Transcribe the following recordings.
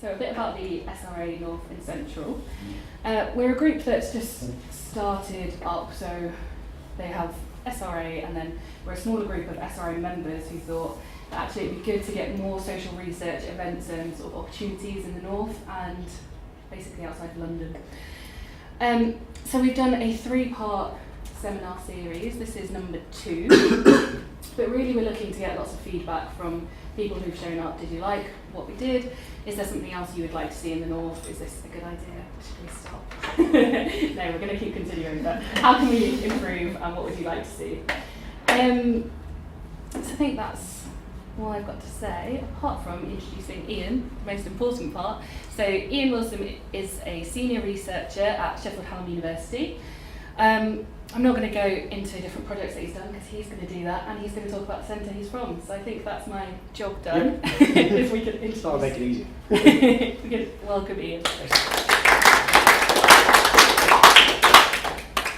So a bit about the SRA North and Central. We're a group that's just started up, so they have SRA, and then we're a smaller group of SRA members who thought that actually it'd be good to get more social research events and sort of opportunities in the North and basically outside of London. So we've done a 3-part seminar series. This is number 2, but really we're looking to get lots of feedback from people who've shown up. Did you like what we did? Is there something else you would like to see in the North? Is this a good idea? Should we stop? No, we're going to keep continuing, but how can we improve and what would you like to see? So I think that's all I've got to say, apart from introducing Ian, the most important part. So Ian Wilson is a senior researcher at Sheffield Hallam University. I'm not going to go into different projects that he's done because he's going to do that, and he's going to talk about the centre he's from. So I think that's my job done. If we could introduce. That'll make it easy. We could welcome Ian.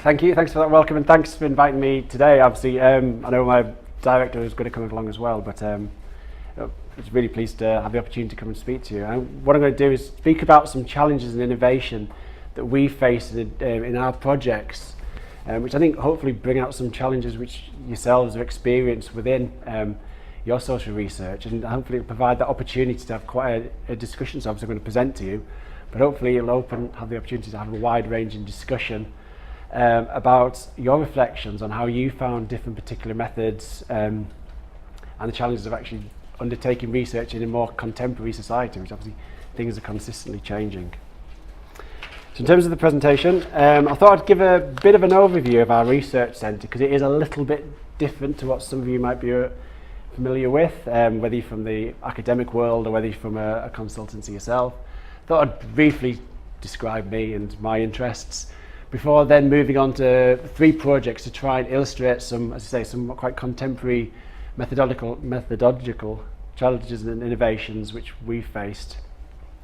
Thank you. Thanks for that welcome, and thanks for inviting me today. Obviously, I know my director is going to come along as well, but I was really pleased to have the opportunity to come and speak to you. And what I'm going to do is speak about some challenges and innovation that we face in our projects, which I think hopefully bring out some challenges which yourselves have experienced within your social research, and hopefully it'll provide that opportunity to have quite a discussion. So obviously I'm going to present to you, but hopefully it'll have the opportunity to have a wide-ranging discussion about your reflections on how you found different particular methods and the challenges of actually undertaking research in a more contemporary society, which obviously things are consistently changing. So in terms of the presentation, I thought I'd give a bit of an overview of our research centre, because it is a little bit different to what some of you might be familiar with, whether you're from the academic world or whether you're from a consultancy yourself. I thought I'd briefly describe me and my interests before then moving on to 3 projects to try and illustrate some, as I say, some quite contemporary methodological challenges and innovations which we faced.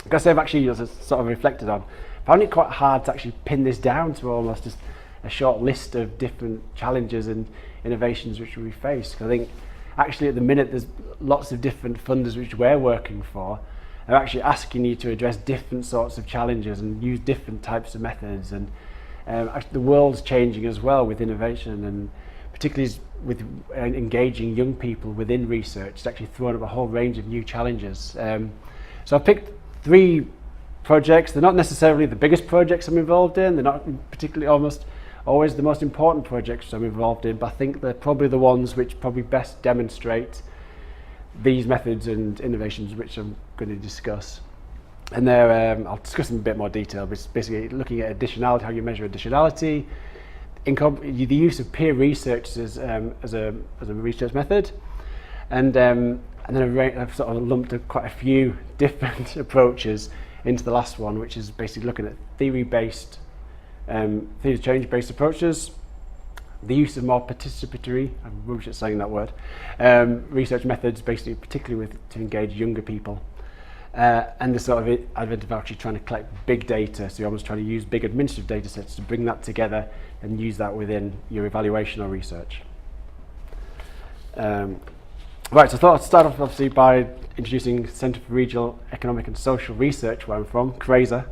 Because I've actually sort of reflected on, I found it quite hard to actually pin this down to almost just a short list of different challenges and innovations which we face. I think actually at the minute there's lots of different funders which we're working for are actually asking you to address different sorts of challenges and use different types of methods, and actually the world's changing as well with innovation, and particularly with engaging young people within research. It's actually thrown up a whole range of new challenges. So I picked 3 projects. They're not necessarily the biggest projects I'm involved in, they're not particularly almost always the most important projects I'm involved in, but I think they're probably the ones which probably best demonstrate these methods and innovations which I'm going to discuss. And they're, I'll discuss them in a bit more detail, but it's basically looking at additionality, how you measure additionality, the use of peer research as a research method, and then I've sort of lumped quite a few different approaches into the last one, which is basically looking at theory-based, theory change-based approaches, the use of more participatory, I'm rubbish at saying that word, research methods, basically particularly to engage younger people. And the sort of advent of actually trying to collect big data, so you're almost trying to use big administrative data sets to bring that together and use that within your evaluation or research. Right, so I thought I'd start off obviously by introducing Centre for Regional Economic and Social Research, where I'm from, CRESR.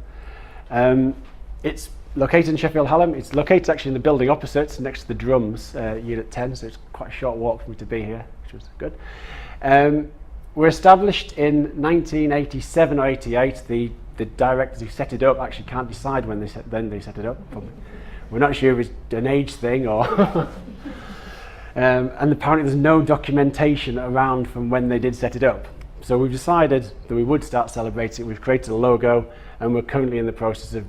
It's located in Sheffield Hallam. It's located actually in the building opposite, next to the drums, Unit 10, so it's quite a short walk for me to be here, which was good. We're established in 1987 or 88. The directors who set it up actually can't decide when they set it up. We're not sure if it's an age thing or... and apparently there's no documentation around from when they did set it up. So we've decided that we would start celebrating. We've created a logo, and we're currently in the process of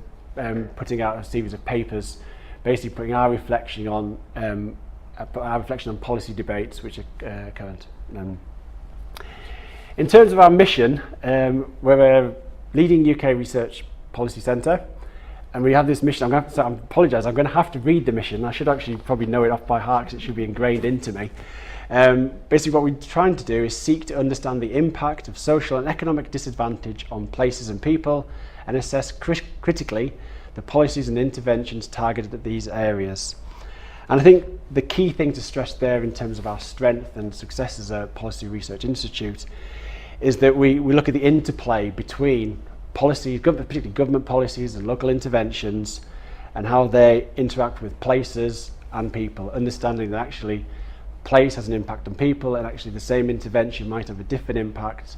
putting out a series of papers, basically putting our reflection on policy debates which are current. In terms of our mission, we're a leading UK research policy centre, and we have this mission. I'm going to apologise, I'm going to have to read the mission. I should actually probably know it off by heart because it should be ingrained into me. Basically what we're trying to do is seek to understand the impact of social and economic disadvantage on places and people, and assess critically the policies and interventions targeted at these areas. And I think the key thing to stress there in terms of our strength and success as a policy research institute is that we look at the interplay between policies, particularly government policies and local interventions, and how they interact with places and people, understanding that actually place has an impact on people, and actually the same intervention might have a different impact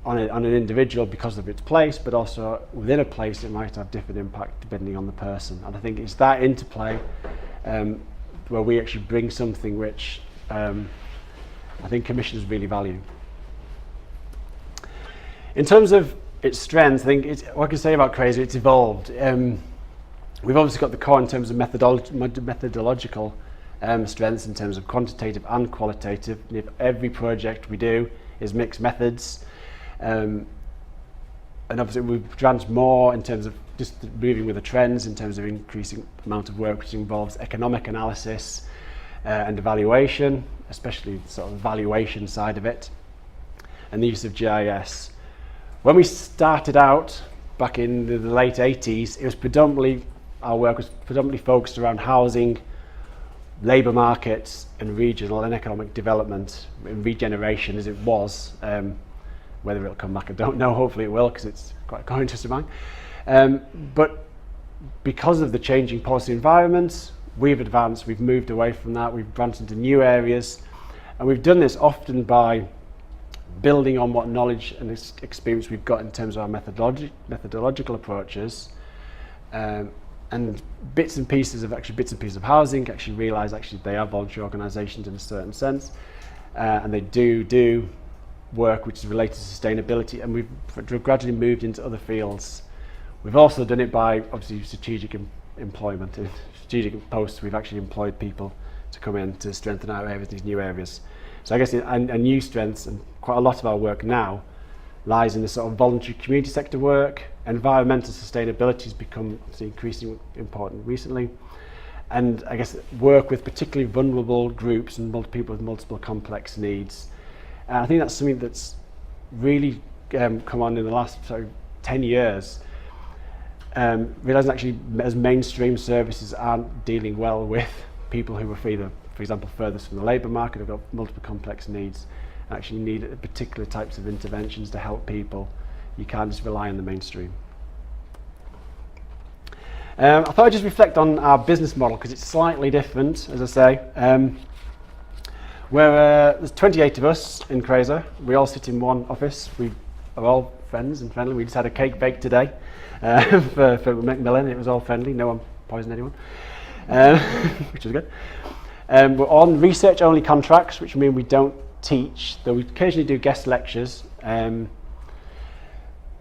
on an individual because of its place, but also within a place it might have different impact depending on the person. And I think it's that interplay where we actually bring something which I think commissioners really value. In terms of its strengths, I think what I can say about CRESR, it's evolved. We've obviously got the core in terms of methodological strengths in terms of quantitative and qualitative. And if every project we do is mixed methods, and obviously we've advanced more in terms of just moving with the trends in terms of increasing amount of work which involves economic analysis and evaluation, especially the sort of valuation side of it, and the use of GIS. When we started out back in the late 80s, it was predominantly, our work was predominantly focused around housing, labour markets and regional and economic development and regeneration as it was. Whether it'll come back, I don't know. Hopefully it will, because it's quite a interest of mine. But because of the changing policy environment, we've advanced, we've moved away from that, we've branched into new areas, and we've done this often by building on what knowledge and experience we've got in terms of our methodological approaches, and bits and pieces of housing actually realise actually they are voluntary organisations in a certain sense, and they do work which is related to sustainability, and we've gradually moved into other fields. We've also done it by obviously strategic employment. In strategic posts, we've actually employed people to come in to strengthen our areas, these new areas. So I guess a new strengths, and quite a lot of our work now lies in the sort of voluntary community sector work. Environmental sustainability has become increasingly important recently, and I guess work with particularly vulnerable groups and people with multiple complex needs. I think that's something that's really come on in the last 10 years. Realising actually as mainstream services aren't dealing well with people who are either, for example, furthest from the labour market, have got multiple complex needs, and actually need particular types of interventions to help people. You can't just rely on the mainstream. I thought I'd just reflect on our business model, because it's slightly different, as I say. There's 28 of us in CRESR. We all sit in one office. We are all friends and friendly. We just had a cake bake today for Macmillan. It was all friendly. No one poisoned anyone, which was good. We're on research-only contracts, which mean we don't teach, though we occasionally do guest lectures,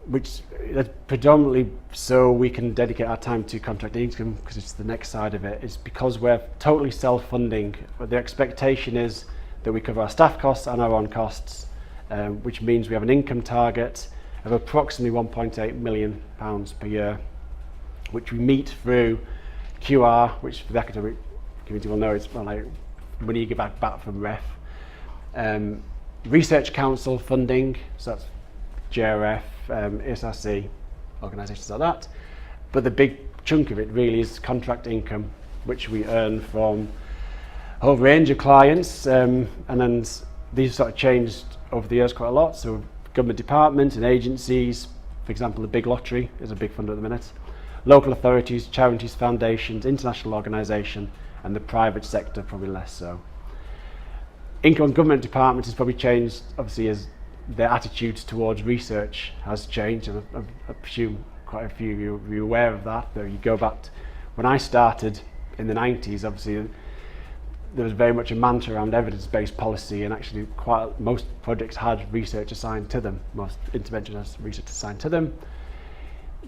which is predominantly so we can dedicate our time to contract income, because it's the next side of it. It's because we're totally self-funding. But the expectation is that we cover our staff costs and our own costs, which means we have an income target of approximately £1.8 million per year, which we meet through QR, which for the academic community will know it's like money you get back from REF. Research Council funding, so that's JRF, SRC, organisations like that. But the big chunk of it really is contract income, which we earn from a whole range of clients, and then these sort of changed over the years quite a lot. So government departments and agencies, for example, the big lottery is a big funder at the minute. Local authorities, charities, foundations, international organisation, and the private sector probably less so. Income on government departments has probably changed, obviously, as their attitudes towards research has changed, and I presume quite a few of you are aware of that. Though you go back to when I started in the 90s, obviously there was very much a mantra around evidence-based policy, and actually most projects had research assigned to them, most intervention has research assigned to them.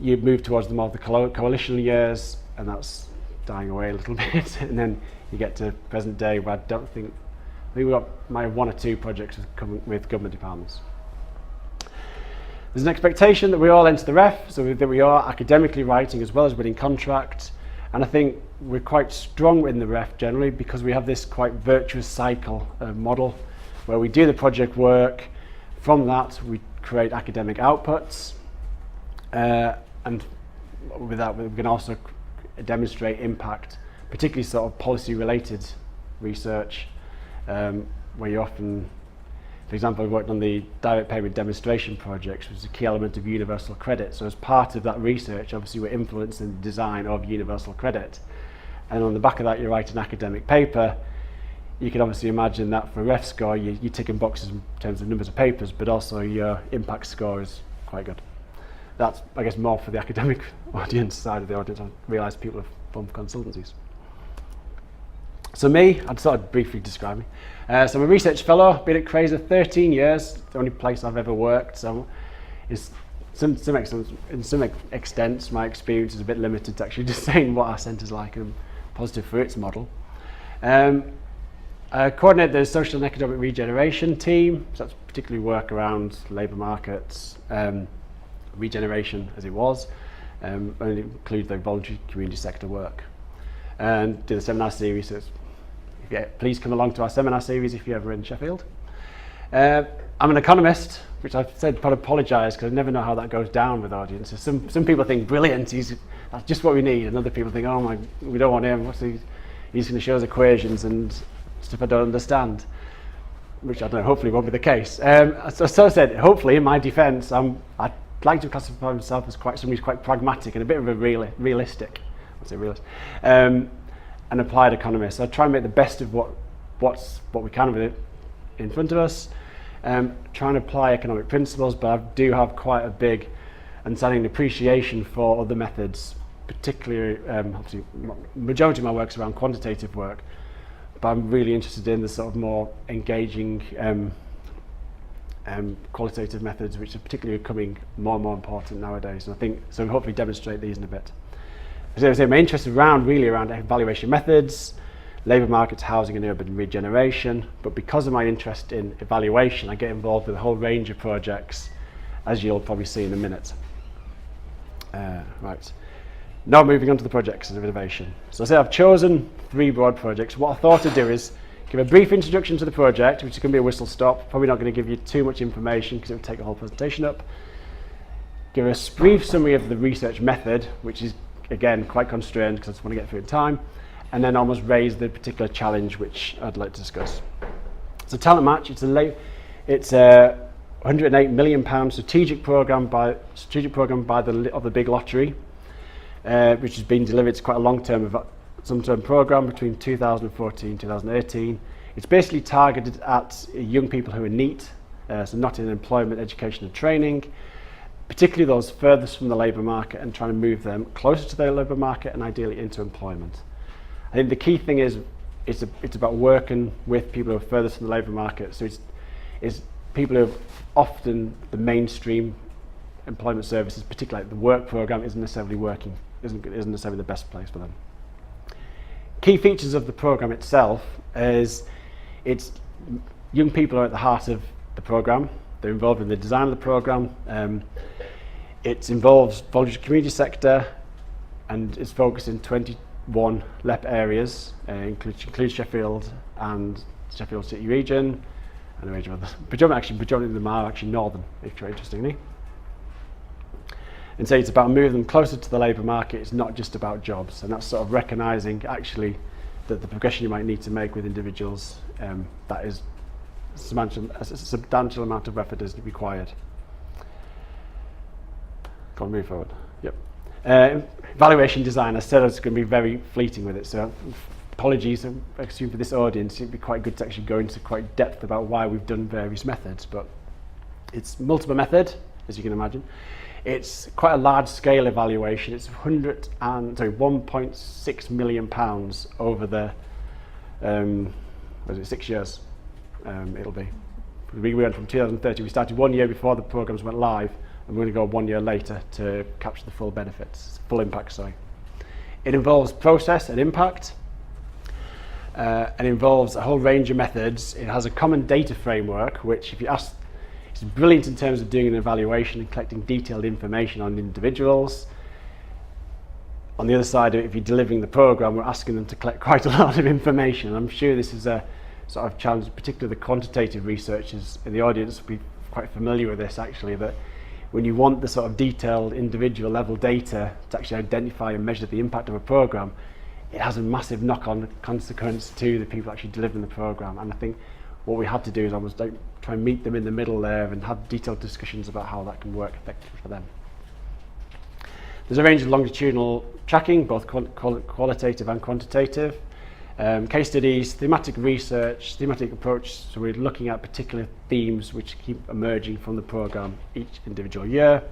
You move towards the more the coalition years, and that's dying away a little bit, and then you get to present day where I think we've got my one or two projects with government departments. There's an expectation that we all enter the REF, so that we are academically writing as well as winning contracts, and I think we're quite strong in the REF generally because we have this quite virtuous cycle model where we do the project work, from that we create academic outputs, and with that we can also demonstrate impact, particularly sort of policy related research, where you often For example, I worked on the direct payment demonstration projects, which was a key element of universal credit. So as part of that research, obviously we're influencing the design of universal credit. And on the back of that, you write an academic paper. You can obviously imagine that for a ref score, you're ticking boxes in terms of numbers of papers, but also your impact score is quite good. That's, I guess, more for the academic audience side of the audience. I realise people have formed consultancies. So me, I'd sort of briefly describe me. So I'm a research fellow, been at CRESR 13 years, the only place I've ever worked. So in some extent, my experience is a bit limited to actually just saying what our centre's like and positive for its model. I coordinate the social and economic regeneration team, so that's particularly work around labour markets, regeneration as it was, and include the voluntary community sector work. And do the seminar series, so please come along to our seminar series if you're ever in Sheffield. I'm an economist, which I've said, but apologise because I never know how that goes down with audiences. Some people think, brilliant, that's just what we need, and other people think, oh my, we don't want him, he's going to show us equations and stuff I don't understand, which I don't know, hopefully won't be the case. So I said, hopefully in my defence, I'd like to classify myself as somebody who's quite pragmatic and a bit of a realistic, I'd say realist, an applied economist. So I try and make the best of what we can with it in front of us, try and apply economic principles, but I do have quite a big understanding and appreciation for other methods, particularly, obviously, majority of my work is around quantitative work, but I'm really interested in the sort of more engaging qualitative methods, which are particularly becoming more and more important nowadays. And I think, so we'll hopefully demonstrate these in a bit. As I say, my interest is really around evaluation methods, labour markets, housing and urban regeneration, but because of my interest in evaluation, I get involved with a whole range of projects, as you'll probably see in a minute. Right. Now moving on to the projects of innovation. So I say I've chosen 3 broad projects. What I thought I'd do is give a brief introduction to the project, which is going to be a whistle stop. Probably not going to give you too much information because it would take the whole presentation up. Give a brief summary of the research method, which is again quite constrained because I just want to get through in time, and then almost raise the particular challenge which I'd like to discuss. So Talent Match, it's a £108 million strategic programme of the big lottery, which has been delivered. It's quite a long-term programme between 2014 and 2018. It's basically targeted at young people who are NEET, so not in employment, education and training, particularly those furthest from the labour market, and trying to move them closer to the labour market and ideally into employment. I think the key thing is it's about working with people who are furthest from the labour market. So it's people who have often the mainstream employment services, particularly like the work programme, isn't necessarily the best place for them. Key features of the programme itself is it's young people are at the heart of the programme. They're involved in the design of the programme. It involves voluntary community sector and is focused in 21 LEP areas, includes Sheffield and Sheffield City region and a range of others. Predominantly of them are actually northern, if you're interestingly. And so it's about moving them closer to the labour market. It's not just about jobs, and that's sort of recognising actually that the progression you might need to make with individuals, that is a substantial amount of effort is required. Go on, move forward. Yep. Evaluation design, I said I was going to be very fleeting with it, so apologies, I assume for this audience it'd be quite good to actually go into quite depth about why we've done various methods, but it's multiple method, as you can imagine. It's quite a large scale evaluation. It's £1.6 million over the 6 years. It'll be. We went from 2013. We started 1 year before the programs went live, and we're going to go 1 year later to capture the full benefits, full impact. Sorry. It involves process and impact, and involves a whole range of methods. It has a common data framework, which, if you ask, it's brilliant in terms of doing an evaluation and collecting detailed information on individuals. On the other side, if you're delivering the program, we're asking them to collect quite a lot of information. And I'm sure this is a sort of challenge, particularly the quantitative researchers in the audience will be quite familiar with this actually, that when you want the sort of detailed individual level data to actually identify and measure the impact of a program, it has a massive knock-on consequence to the people actually delivering the program. And I think what we had to do is almost like try and meet them in the middle there and have detailed discussions about how that can work effectively for them. There's a range of longitudinal tracking, both qualitative and quantitative. Case studies, thematic research, thematic approach, so we're looking at particular themes which keep emerging from the programme each individual year.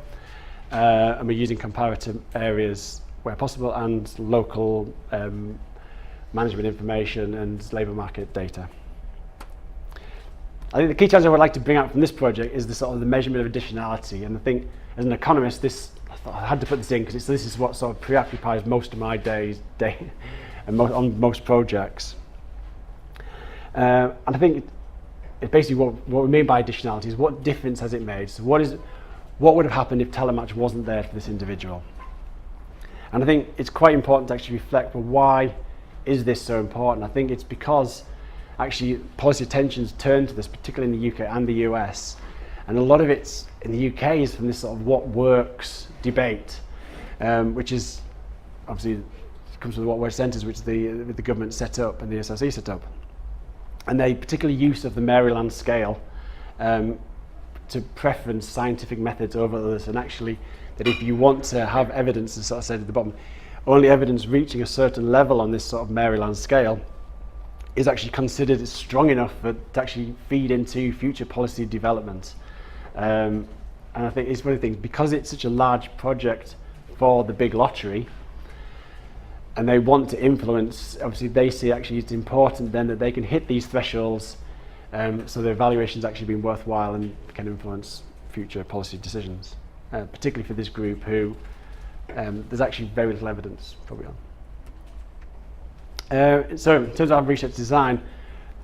And we're using comparative areas where possible and local management information and labour market data. I think the key challenge I would like to bring out from this project is the sort of the measurement of additionality, and I think as an economist I thought I had to put this in because this is what sort of preoccupies most of my day and on most projects. And I think it's basically what we mean by additionality is what difference has it made? So what would have happened if telematch wasn't there for this individual? And I think it's quite important to actually reflect, well, why is this so important? I think it's because actually policy attention's turned to this, particularly in the UK and the US, and a lot of it's in the UK is from this sort of what works debate, which is obviously comes from the what works centres which the government set up and the SRA set up, and they particularly use of the Maryland scale to preference scientific methods over others, and actually that if you want to have evidence, as sort of said at the bottom, only evidence reaching a certain level on this sort of Maryland scale is actually considered strong enough to actually feed into future policy development. And I think it's one of the things, because it's such a large project for the big lottery, and they want to influence, obviously they see actually it's important then that they can hit these thresholds, so the evaluation's actually been worthwhile and can influence future policy decisions, particularly for this group who there's actually very little evidence probably on. So in terms of our research design,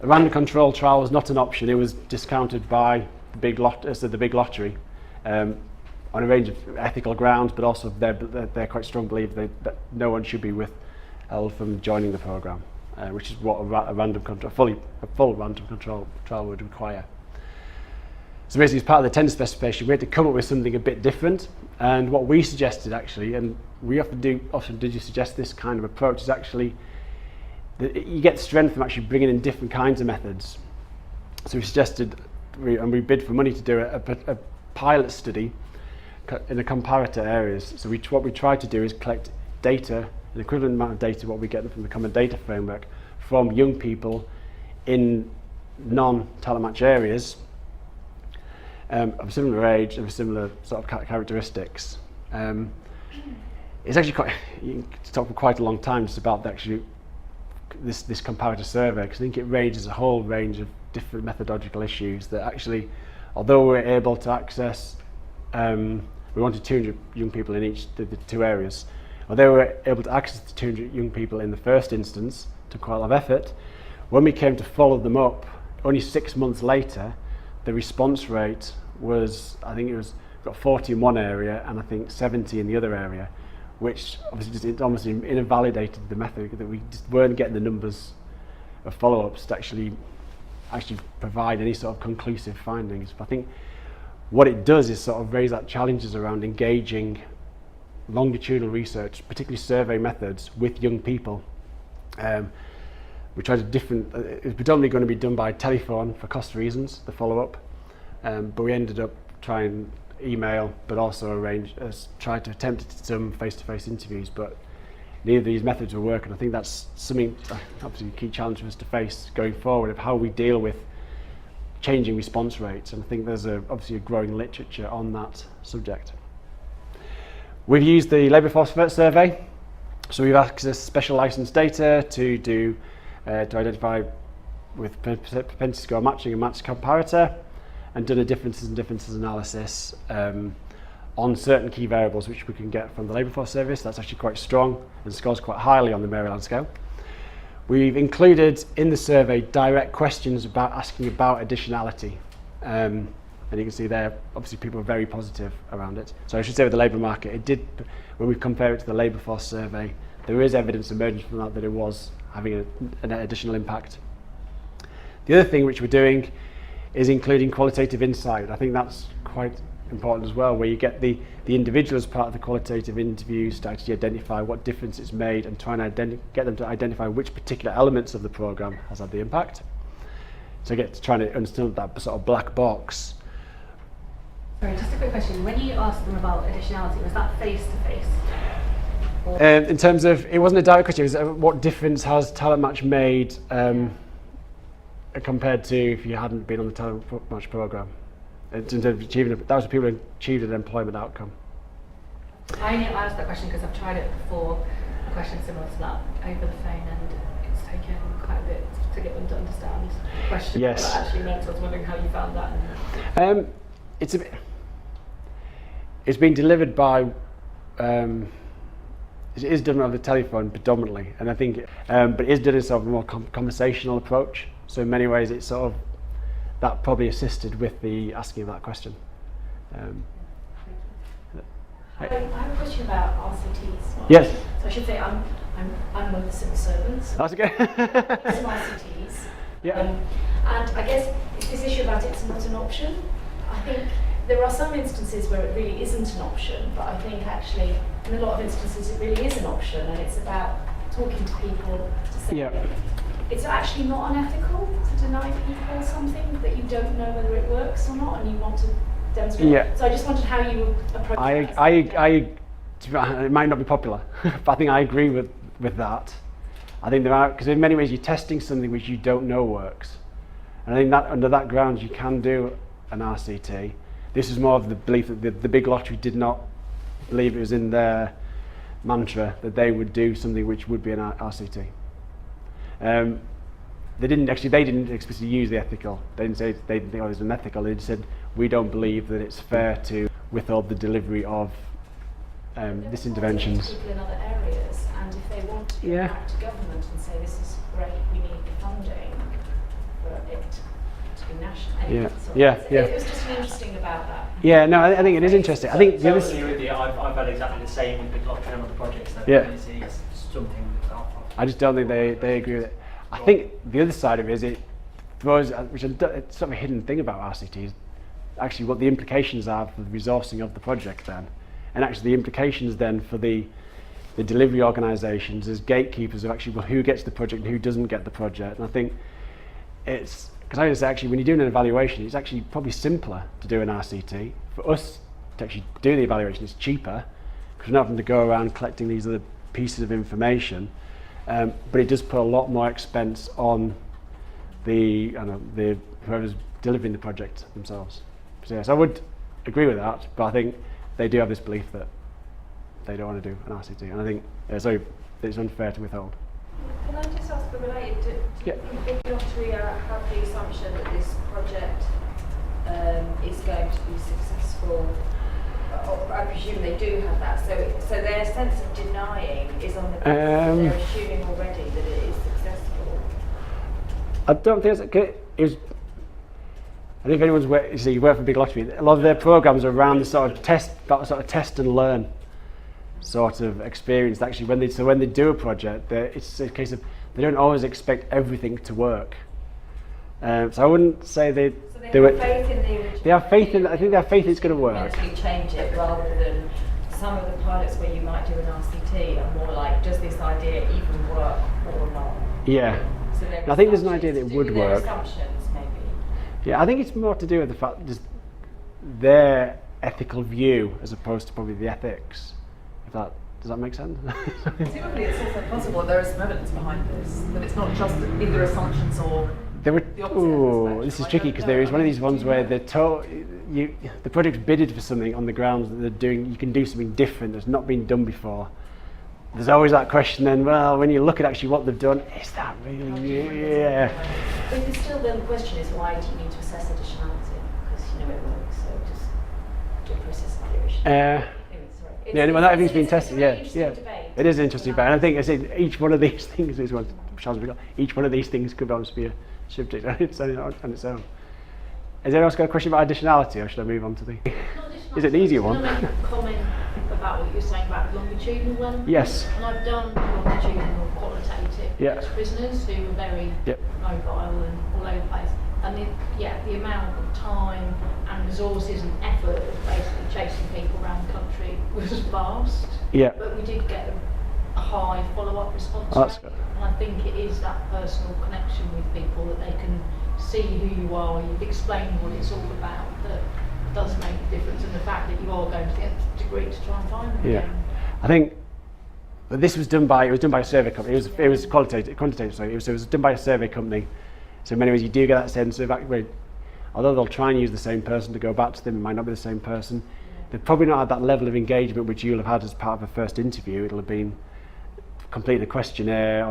a random control trial was not an option. It was discounted by the big lottery on a range of ethical grounds, but also they're quite strong belief that no one should be withheld from joining the programme, which is what a full random control trial would require. So basically, as part of the tender specification, we had to come up with something a bit different. And what we suggested actually, and we often did suggest this kind of approach, is actually that you get strength from actually bringing in different kinds of methods. So we suggested, and we bid for money to do a pilot study in the comparator areas. So what we tried to do is collect data, an equivalent amount of data, what we get from the Common Data Framework, from young people in non-telematch areas, of similar age, of similar sort of characteristics. It's actually quite, you can talk for quite a long time just about actually this comparator survey, because I think it ranges a whole range of different methodological issues that actually, although we're able to access, we wanted 200 young people in each the two areas, although we were able to access the 200 young people in the first instance, took quite a lot of effort. When we came to follow them up, only 6 months later, the response rate was, I think it was got 40 in one area and I think 70 in the other area, which obviously just almost invalidated the method, that we just weren't getting the numbers of follow-ups to actually provide any sort of conclusive findings. But I think what it does is sort of raise that challenges around engaging longitudinal research, particularly survey methods, with young people. We tried it was predominantly going to be done by telephone for cost reasons, the follow-up, but we ended up trying email, but also tried to attempt some face-to-face interviews, but neither of these methods were working. I think that's something, obviously, a key challenge for us to face going forward, of how we deal with changing response rates, and I think there's obviously a growing literature on that subject. We've used the labour force survey, so we've accessed special licensed data to identify with propensity score matching and match comparator, and done a differences analysis on certain key variables which we can get from the labour force service. That's actually quite strong and scores quite highly on the Maryland scale. We've included in the survey direct questions asking about additionality, and you can see there obviously people are very positive around it. So I should say with the labour market, it did, when we compare it to the labour force survey, there is evidence emerging from that it was having an additional impact. The other thing which we're doing is including qualitative insight. I think that's quite important as well, where you get the individual as part of the qualitative interviews to actually identify what difference it's made and try and get them to identify which particular elements of the programme has had the impact. So I get to try to understand that sort of black box. Sorry, just a quick question. When you asked them about additionality, was that face-to-face? In terms of, it wasn't a direct question, it was what difference has Talent Match made compared to if you hadn't been on the Talent Match programme? In terms of achieving, that was the people who achieved an employment outcome. I only asked that question because I've tried it before, a question similar to that, over the phone, and it's taken quite a bit to get them to understand the question. Yes. What that actually meant. So I was wondering how you found that. It's been delivered by, it is done over the telephone predominantly, and I think, but it is done in sort of a more conversational approach. So in many ways, it's sort of, that probably assisted with the asking of that question. I have a question about RCTs. Yes. So I should say I'm one of the civil servants. That's okay. Some RCTs. Yeah. And I guess it's this issue about it's not an option. I think there are some instances where it really isn't an option, but I think actually in a lot of instances it really is an option, and it's about talking to people to say it's actually not unethical to deny people something that you don't know whether it works or not, and you want to demonstrate. Yeah. So I just wondered how you would approach that. It might not be popular, but I think I agree with that. I think there are, because in many ways you're testing something which you don't know works. And I think that under that grounds you can do an RCT. This is more of the belief that the big lottery did not believe it was in their mantra that they would do something which would be an RCT. They didn't explicitly use the ethical. They didn't say they didn't think it was unethical. They just said we don't believe that it's fair to withhold the delivery of this interventions. People in other areas, and if they want to go back to government and say this is great, we need the funding for it to be national. It was just interesting about that. Yeah, no, I think it is interesting. I think with you, I've had exactly the same with Big Lottery and other projects. It's something that I just don't think they agree with it. I think the other side of it is it throws, which is it's sort of a hidden thing about RCT, is actually what the implications are for the resourcing of the project then, and actually the implications then for the delivery organisations as gatekeepers of actually, well, who gets the project and who doesn't get the project. And I think it's, because I just actually, when you're doing an evaluation, it's actually probably simpler to do an RCT. For us to actually do the evaluation, it's cheaper, because we're not having to go around collecting these other pieces of information. But it does put a lot more expense on the whoever's delivering the project themselves. So yes, I would agree with that, but I think they do have this belief that they don't want to do an RCT, and I think so it's unfair to withhold. Can I just ask a related? Do you think Big Lottery have the assumption that this project is going to be successful? I presume they do have that. So their sense of denying is on the basis that they're assuming already that it is successful. I don't think it was. I think if anyone's you work for Big Lottery, a lot of their programs are around the sort of test and learn sort of experience. Actually, when they do a project, it's a case of they don't always expect everything to work. So I wouldn't say they have faith in the original. They have faith in. I think they have faith it's going to work. Mentally change it rather than some of the pilots where you might do an RCT are more like, does this idea even work or not? Yeah. So I think there's an idea that it would work. Assumptions, maybe. Yeah, I think it's more to do with the fact just their ethical view as opposed to probably the ethics. Does that make sense? Presumably it's also possible there is some evidence behind this, that it's not just either assumptions or this is tricky because there is one of these ones where the project's bidded for something on the grounds that you can do something different that's not been done before. There's always that question then, well, when you look at actually what they've done, is that really, yeah. But there's still then the question is, why do you need to assess additionality? Because you know it works, so just do a process evaluation. Well, that everything's been tested. Debate. It is an interesting debate, and I think each one of these things is one. Each one of these things could almost be a subject on its own. Has anyone else got a question about additionality, or should I move on to the? Is it an easier one? Can I make a comment about what you were saying about longitudinal one? Yes. And I've done longitudinal qualitative prisoners who were very mobile and all over the place. And the amount of time and resources and effort of basically chasing people around the country was vast. Yeah. But we did get a high follow-up response That's rate. good. And I think it is that personal connection with people that they can see who you are, you've explained what it's all about, that does make a difference, and the fact that you are going to the nth degree to try and find them again. I think this was done by a survey company. It was quantitative. Sorry, it was done by a survey company. So in many ways, you do get that sense of, although they'll try and use the same person to go back to them, it might not be the same person. They've probably not had that level of engagement which you'll have had as part of a first interview. It'll have been completing a questionnaire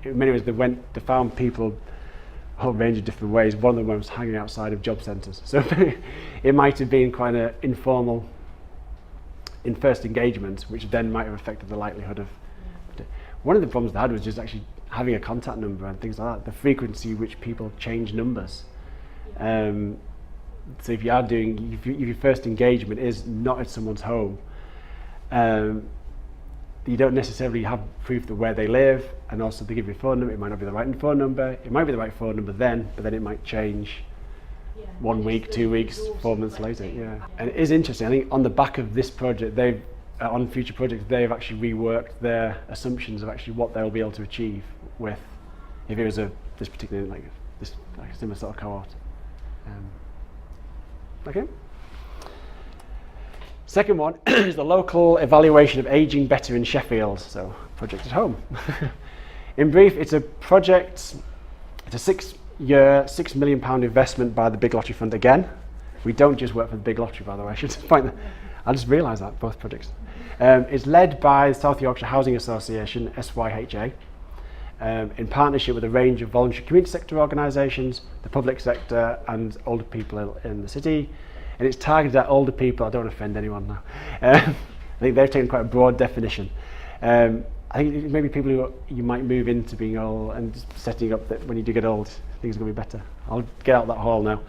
in many ways they found people a whole range of different ways. One of them was hanging outside of job centres. So it might have been quite an informal in first engagement, which then might have affected the likelihood of. One of the problems they had was just actually having a contact number and things like that, the frequency which people change numbers. So if your first engagement is not at someone's home, you don't necessarily have proof of where they live, and also they give you a phone number. It might not be the right phone number. It might be the right phone number then, but then it might change 1 week, 2 weeks, 4 months later. And it is interesting. I think on the back of this project, on future projects, they've actually reworked their assumptions of actually what they'll be able to achieve with, if it was this particular like a similar sort of cohort. Okay. Second one is the local evaluation of ageing better in Sheffield. So, project at home. In brief, it's a project. It's a 6-year, £6 million investment by the Big Lottery Fund again. We don't just work for the Big Lottery, by the way. I should point that. I just realised that both projects. It's led by the South Yorkshire Housing Association (SYHA), in partnership with a range of voluntary community sector organisations, the public sector, and older people in the city. And it's targeted at older people. I don't want to offend anyone now. I think they've taken quite a broad definition. I think maybe people who you might move into being old and just setting up that when you do get old, things are going to be better. I'll get out that hall now.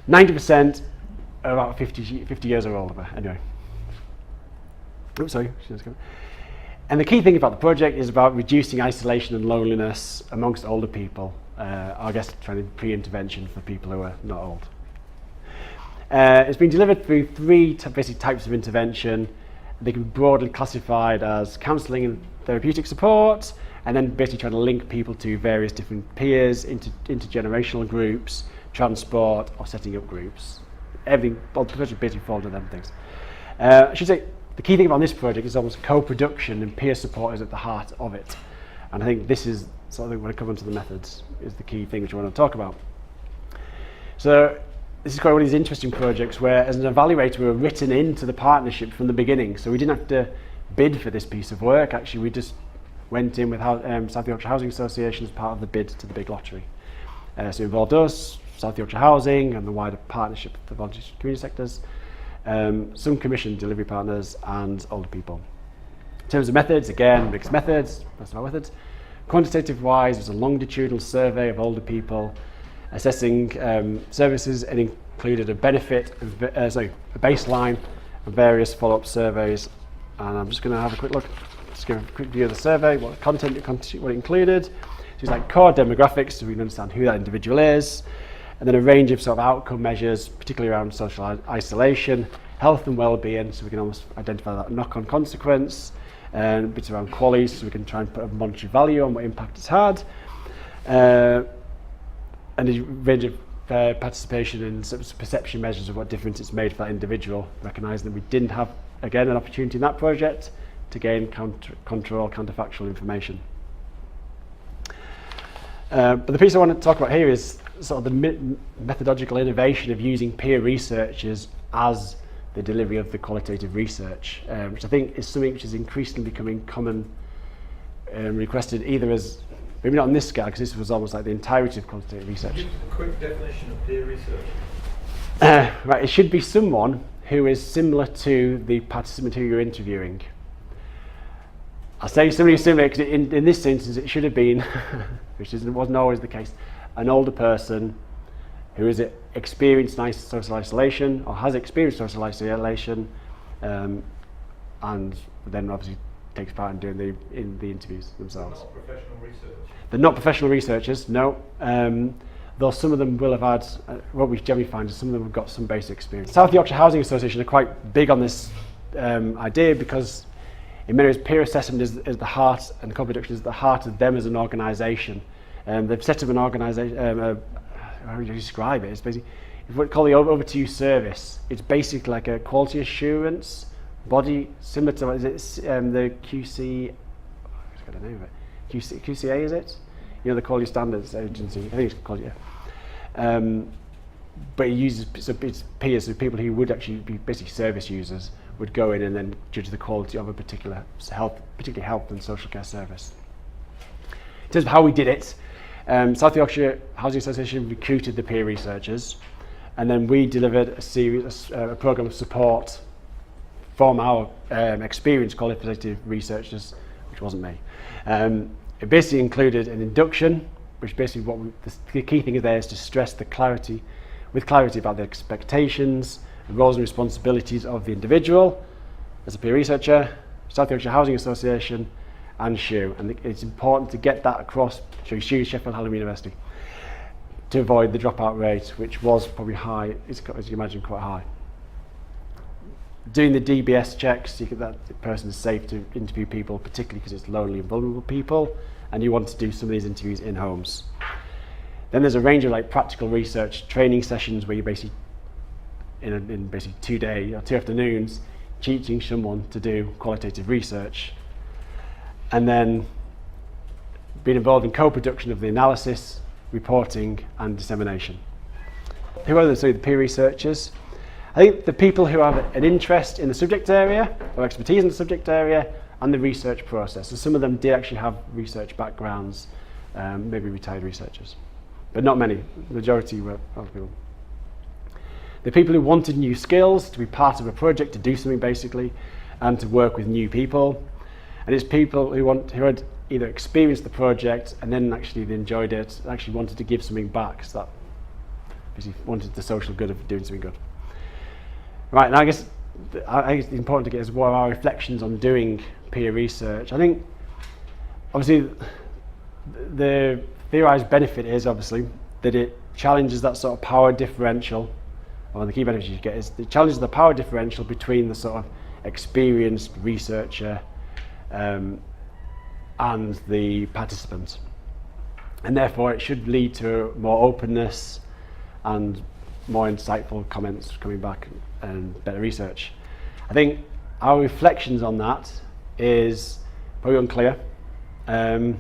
90% are about 50 years or older. Anyway. Oops, sorry. And the key thing about the project is about reducing isolation and loneliness amongst older people. I guess trying to pre-intervention for people who are not old. It's been delivered through 3 basic types of intervention. They can be broadly classified as counselling and therapeutic support, and then basically trying to link people to various different peers, intergenerational groups, transport, or setting up groups. Everything basically falls into them things. I should say the key thing about this project is almost co-production, and peer support is at the heart of it. And I think this is sort of when I come onto the methods is the key thing which I want to talk about. So this is quite one of these interesting projects where, as an evaluator, we were written into the partnership from the beginning. So we didn't have to bid for this piece of work. Actually, we just went in with South Yorkshire Housing Association as part of the bid to the Big Lottery. So it involved us, South Yorkshire Housing, and the wider partnership with the voluntary community sectors, some commissioned delivery partners, and older people. In terms of methods, again, mixed methods, personal methods. Quantitative-wise, it was a longitudinal survey of older people, assessing services, and included a baseline and various follow-up surveys. And I'm just going to have a quick look, just give a quick view of the survey, what content what it included. So it's like core demographics, so we can understand who that individual is, and then a range of sort of outcome measures, particularly around social isolation, health and well-being, so we can almost identify that knock-on consequence, and bits around quality, so we can try and put a monetary value on what impact it's had. And a range of participation in sort of perception measures of what difference it's made for that individual, recognising that we didn't have, again, an opportunity in that project to gain counterfactual information. But the piece I want to talk about here is sort of the methodological innovation of using peer researchers as the delivery of the qualitative research, which I think is something which is increasingly becoming common and requested either as, maybe not on this scale, because this was almost like the entirety of quantitative research. Give a quick definition of peer research. Right, it should be someone who is similar to the participant who you're interviewing. I'll say somebody who's similar because in this instance it should have been, which wasn't always the case, an older person who is experienced social isolation or has experienced social isolation, and then obviously takes part in doing the interviews themselves. Not professional research. They're not professional researchers, no. Though some of them will have had, what we generally find is some of them have got some basic experience. South Yorkshire Housing Association are quite big on this idea because in many ways peer assessment is the heart, and co-production is the heart of them as an organisation. They've set up an organisation. How do you describe it? It's basically what we call the over to you service. It's basically like a quality assurance body similar to the QC. I've got the name of it. QCA is it? You know, the quality standards agency. I think it's called, yeah. But it uses, so it's peers, so people who would actually be basically service users would go in and then judge the quality of a particular particularly health and social care service. In terms of how we did it, South Yorkshire Housing Association recruited the peer researchers, and then we delivered a programme of support from our experienced qualitative researchers, which wasn't me. It basically included an induction, which basically the key thing there is to stress the clarity about the expectations, the roles and responsibilities of the individual as a peer researcher, South Yorkshire Housing Association, and SHU. And it's important to get that across, SHU, Sheffield Hallam University, to avoid the dropout rate, which was probably high, as you imagine, quite high. Doing the DBS checks, that the person is safe to interview people, particularly because it's lonely and vulnerable people, and you want to do some of these interviews in homes. Then there's a range of like practical research training sessions where you basically, in basically 2 days or 2 afternoons, teaching someone to do qualitative research, and then being involved in co-production of the analysis, reporting, and dissemination. Who are the peer researchers? I think the people who have an interest in the subject area, or expertise in the subject area, and the research process. So some of them did actually have research backgrounds, maybe retired researchers, but not many. The majority were other people. The people who wanted new skills, to be part of a project, to do something basically, and to work with new people. And it's people who had either experienced the project and then actually they enjoyed it, actually wanted to give something back, so that basically wanted the social good of doing something good. Right, and I guess it's important to get as well our reflections on doing peer research. I think, obviously, the theorised benefit is obviously that it challenges that sort of power differential, or the key benefit you get is it challenges the power differential between the sort of experienced researcher and the participants. And therefore it should lead to more openness and more insightful comments coming back and better research. I think our reflections on that is probably unclear. And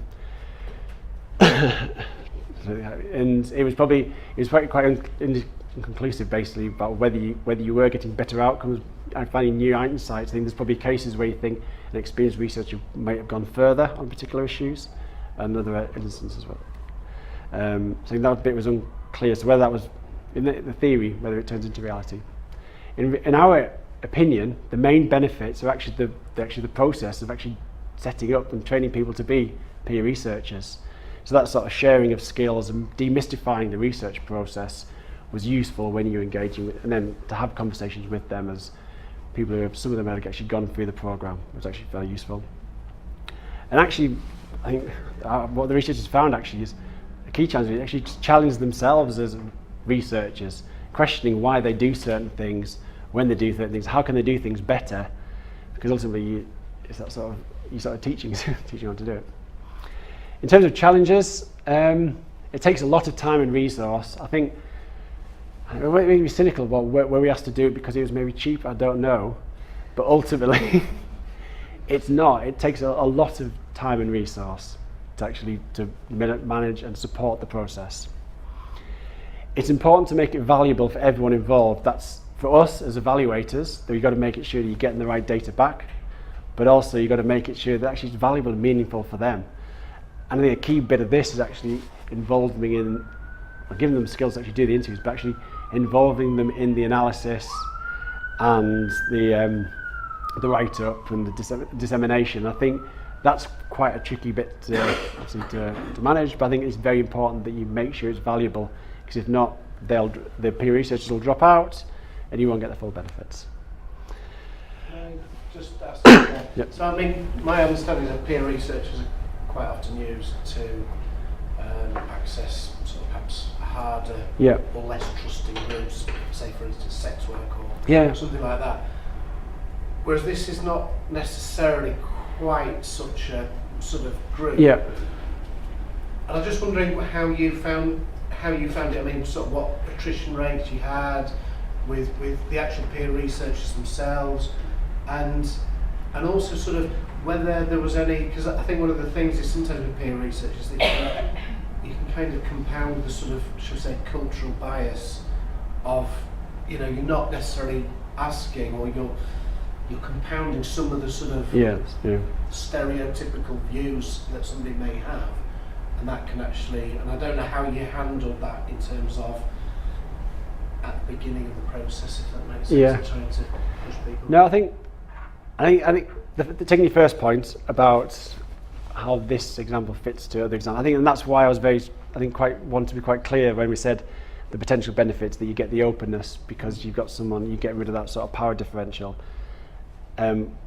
it was quite inconclusive basically about whether you were getting better outcomes and finding new insights. I think there's probably cases where you think an experienced researcher might have gone further on particular issues, and other instances as well. So I think that bit was unclear. So whether that was in the theory, whether it turns into reality. In our opinion, the main benefits are actually the process of actually setting up and training people to be peer researchers. So that sort of sharing of skills and demystifying the research process was useful when you're engaging with, and then to have conversations with them as people who, some of them had actually gone through the programme, was actually very useful. And actually, I think what the researchers found actually is a key challenge is actually challenge themselves as researchers, questioning why they do certain things, when they do certain things, how can they do things better, because ultimately it's that sort of teaching how to do it. In terms of challenges, it takes a lot of time and resource. I think it may be cynical about where we asked to do it because it was maybe cheap, I don't know, but ultimately it's not. It takes a lot of time and resource to actually manage and support the process. It's important to make it valuable for everyone involved. That's for us as evaluators, that you've got to make it sure that you're getting the right data back, but also you've got to make it sure that actually it's valuable and meaningful for them. And I think a key bit of this is actually involving in, or giving them skills to actually do the interviews, but actually involving them in the analysis and the write-up and the dissemination. I think that's quite a tricky bit to manage, but I think it's very important that you make sure it's valuable, because if not, the peer researchers will drop out and you won't get the full benefits. Can I just ask again? Yep. So I mean, my understanding is that peer researchers are quite often used to access sort of perhaps harder or less trusting groups, say for instance sex work or something like that. Whereas this is not necessarily quite such a sort of group. Yeah. And I was just wondering how you found it. I mean, sort of what attrition rates you had with the actual peer researchers themselves, and also sort of whether there was any, because I think one of the things is sometimes with peer research is that you can kind of compound the sort of, should I say, cultural bias of, you're not necessarily asking, or you're compounding some of the sort of stereotypical views that somebody may have, and that can actually, and I don't know how you handled that in terms of at the beginning of the process, if that makes sense, trying to push people. No, I think taking your first point about how this example fits to other examples, and that's why I was want to be quite clear when we said the potential benefits, that you get the openness because you've got someone, you get rid of that sort of power differential.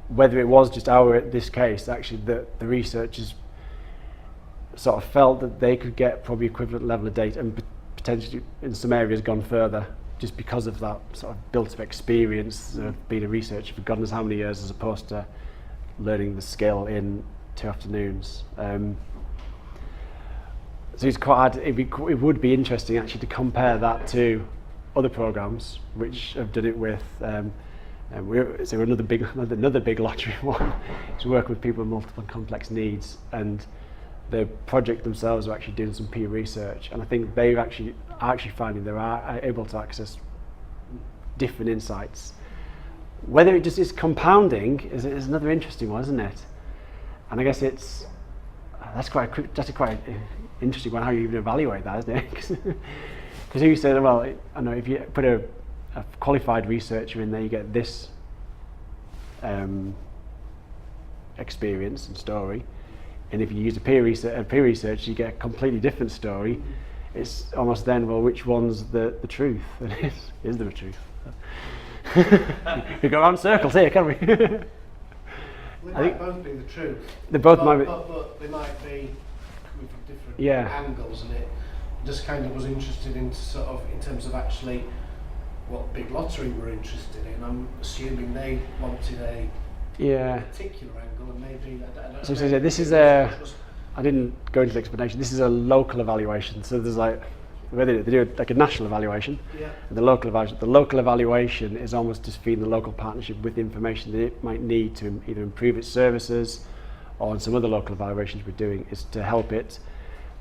Whether it was just this case, actually the researchers sort of felt that they could get probably equivalent level of data and potentially in some areas gone further, just because of that sort of built-up experience of being a researcher for God knows how many years, as opposed to learning the skill in 2 afternoons. So it's quite hard. It would be interesting actually to compare that to other programs which have done it with. We're another big lottery one is work with people with multiple and complex needs, and the project themselves are actually doing some peer research, and I think they are actually finding they are able to access different insights. Whether it just is compounding is another interesting one, isn't it? And I guess that's quite interesting one, how you even evaluate that, isn't it? Because you said, well, I know if you put a qualified researcher in there, you get this experience and story, and if you use a peer research, you get a completely different story. It's almost then, well, which one's the truth? Is there a truth? We go around circles here, can't we? They might both be the truth. They both might be. But they might be coming from different angles, and it just kind of was interested in sort of in terms of actually what Big Lottery were interested in. I'm assuming they wanted a particular angle, and maybe I don't know. This is I didn't go into the explanation. This is a local evaluation. So there's they do like a national evaluation, and the local evaluation is almost just feeding the local partnership with information that it might need to either improve its services, or in some other local evaluations we're doing is to help it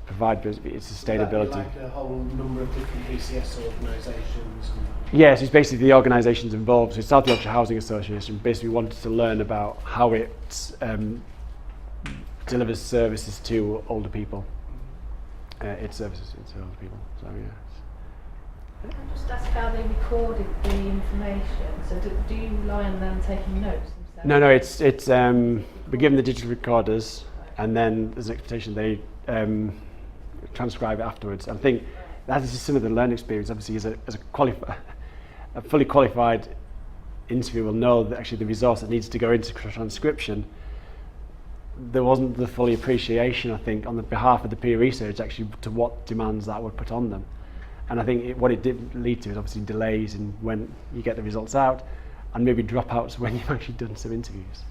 provide its sustainability. Like a whole number of different BCS organisations. Yes, it's basically the organisations involved. So South Yorkshire Housing Association basically wanted to learn about how it delivers services to older people. Its services to older people. So Can I just ask how they recorded the information? So do you rely on them taking notes themselves? No, it's we're given the digital recorders, and then there's an expectation they transcribe it afterwards. I think that is just some of the learning experience. Obviously, as a fully qualified interviewer will know that actually the resource that needs to go into transcription, there wasn't the fully appreciation, I think, on the behalf of the peer research actually to what demands that would put on them. And I think what it did lead to is obviously delays in when you get the results out, and maybe dropouts when you've actually done some interviews.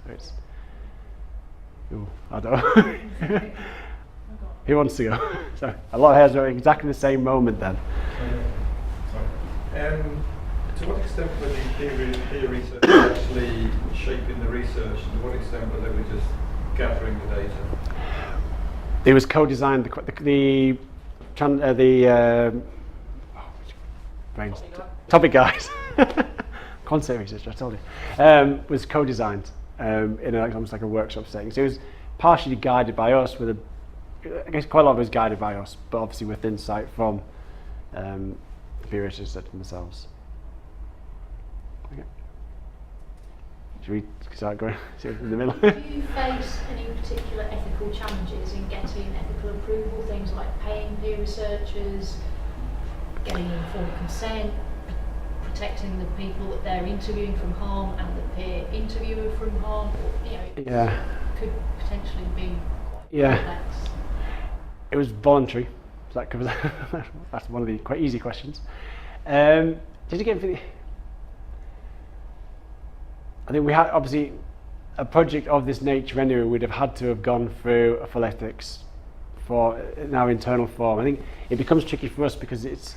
So I don't know. Who wants to go? So a lot of hairs are at exactly the same moment then. To what extent were the peer research actually shaping the research, and to what extent were they just gathering the data? It was co-designed. Topic guys. Concept research, I told you. Was co-designed in almost like a workshop setting. So it was partially guided by us I guess quite a lot of it was guided by us, but obviously with insight from the peer researchers themselves. Okay. Should we start going in the middle? Do you face any particular ethical challenges in getting ethical approval, things like paying peer researchers, getting informed consent, protecting the people that they're interviewing from harm and the peer interviewer from harm? Or, could potentially be quite complex. It was voluntary, so that covers that's one of the quite easy questions. Did you get I think we had, obviously, a project of this nature anyway would have had to have gone through a full ethics in our internal form. I think it becomes tricky for us because it's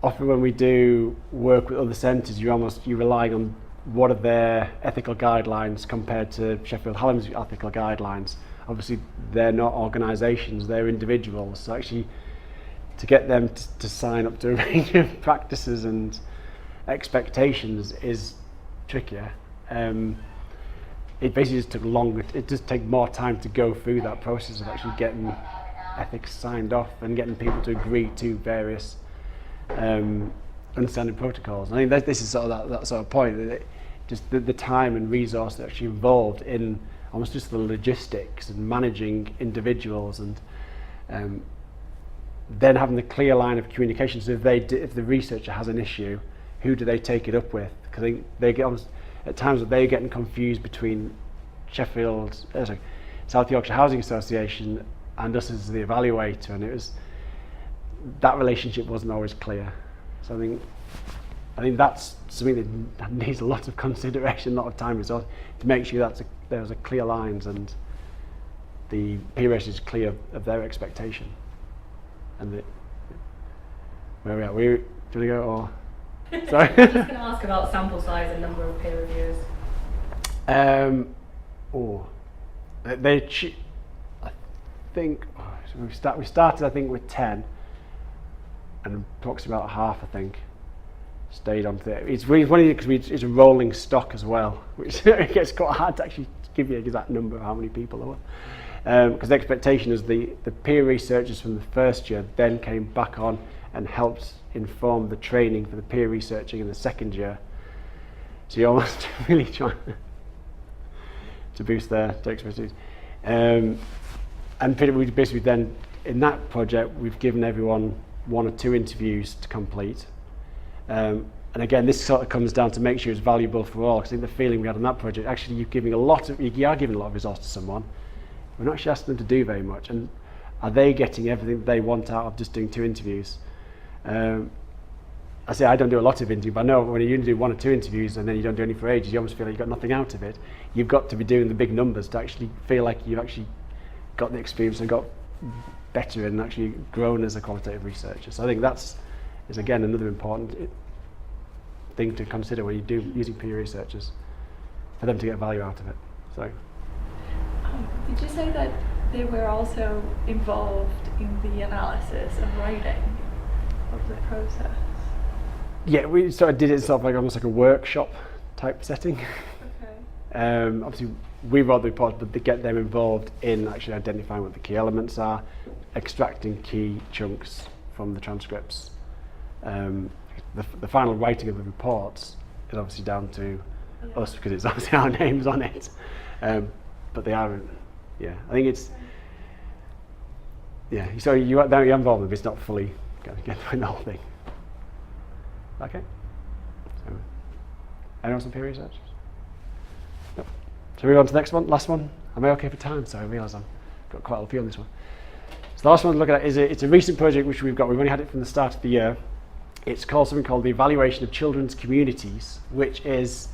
often when we do work with other centres, you're relying on what are their ethical guidelines compared to Sheffield Hallam's ethical guidelines. Obviously, they're not organisations; they're individuals. So actually, to get them to sign up to a range of practices and expectations is trickier. It basically just took longer. It does take more time to go through that process of actually getting ethics signed off and getting people to agree to various understanding protocols. I think this is sort of that sort of point. That just the time and resource that actually involved in almost just the logistics and managing individuals, and then having the clear line of communication. So if the researcher has an issue, who do they take it up with? Because I think they get at times that they're getting confused between South Yorkshire Housing Association and us as the evaluator, and it was that relationship wasn't always clear. So I think that's something that needs a lot of consideration, a lot of time resource to make sure that there's a clear lines and the peer ratio is clear of their expectation. And where are we at? Do we go or? Sorry. I was just going to ask about sample size and number of peer reviewers. I think we started I think with 10, and approximately about half I think stayed on there. It's really funny because it's a rolling stock as well, which it gets quite hard to actually give you an exact number of how many people there were. Because the expectation is the peer researchers from the first year then came back on and helped inform the training for the peer researching in the second year. So you're almost really trying to boost their expertise. And we basically then, in that project, we've given everyone 1 or 2 interviews to complete. And again, this sort of comes down to make sure it's valuable for all, because I think the feeling we had on that project, actually you are giving a lot of resource to someone. We're not actually asking them to do very much, and are they getting everything they want out of just doing 2 interviews? I say I don't do a lot of interviews, but I know when you do 1 or 2 interviews and then you don't do any for ages, you almost feel like you've got nothing out of it. You've got to be doing the big numbers to actually feel like you've actually got the experience and got better and actually grown as a qualitative researcher. So I think is again another important thing to consider when you do using peer researchers, for them to get value out of it. So. Did you say that they were also involved in the analysis and writing of the process? Yeah, we sort of did it sort of like almost like a workshop type setting. Okay. Obviously, we wrote the report, but they get them involved in actually identifying what the key elements are, extracting key chunks from the transcripts. The final writing of the reports is obviously down to us because it's obviously our names on it. But they aren't. Yeah, I think it's. Yeah, so you're involved, but it's not fully get through the whole thing. Okay. So, anyone else on peer research? Nope. So we move on to the next one, last one. Am I okay for time? So I realise I've got quite a few on this one. So the last one to look at is it's a recent project which we've got. We've only had it from the start of the year. It's called something called the Evaluation of Children's Communities, which is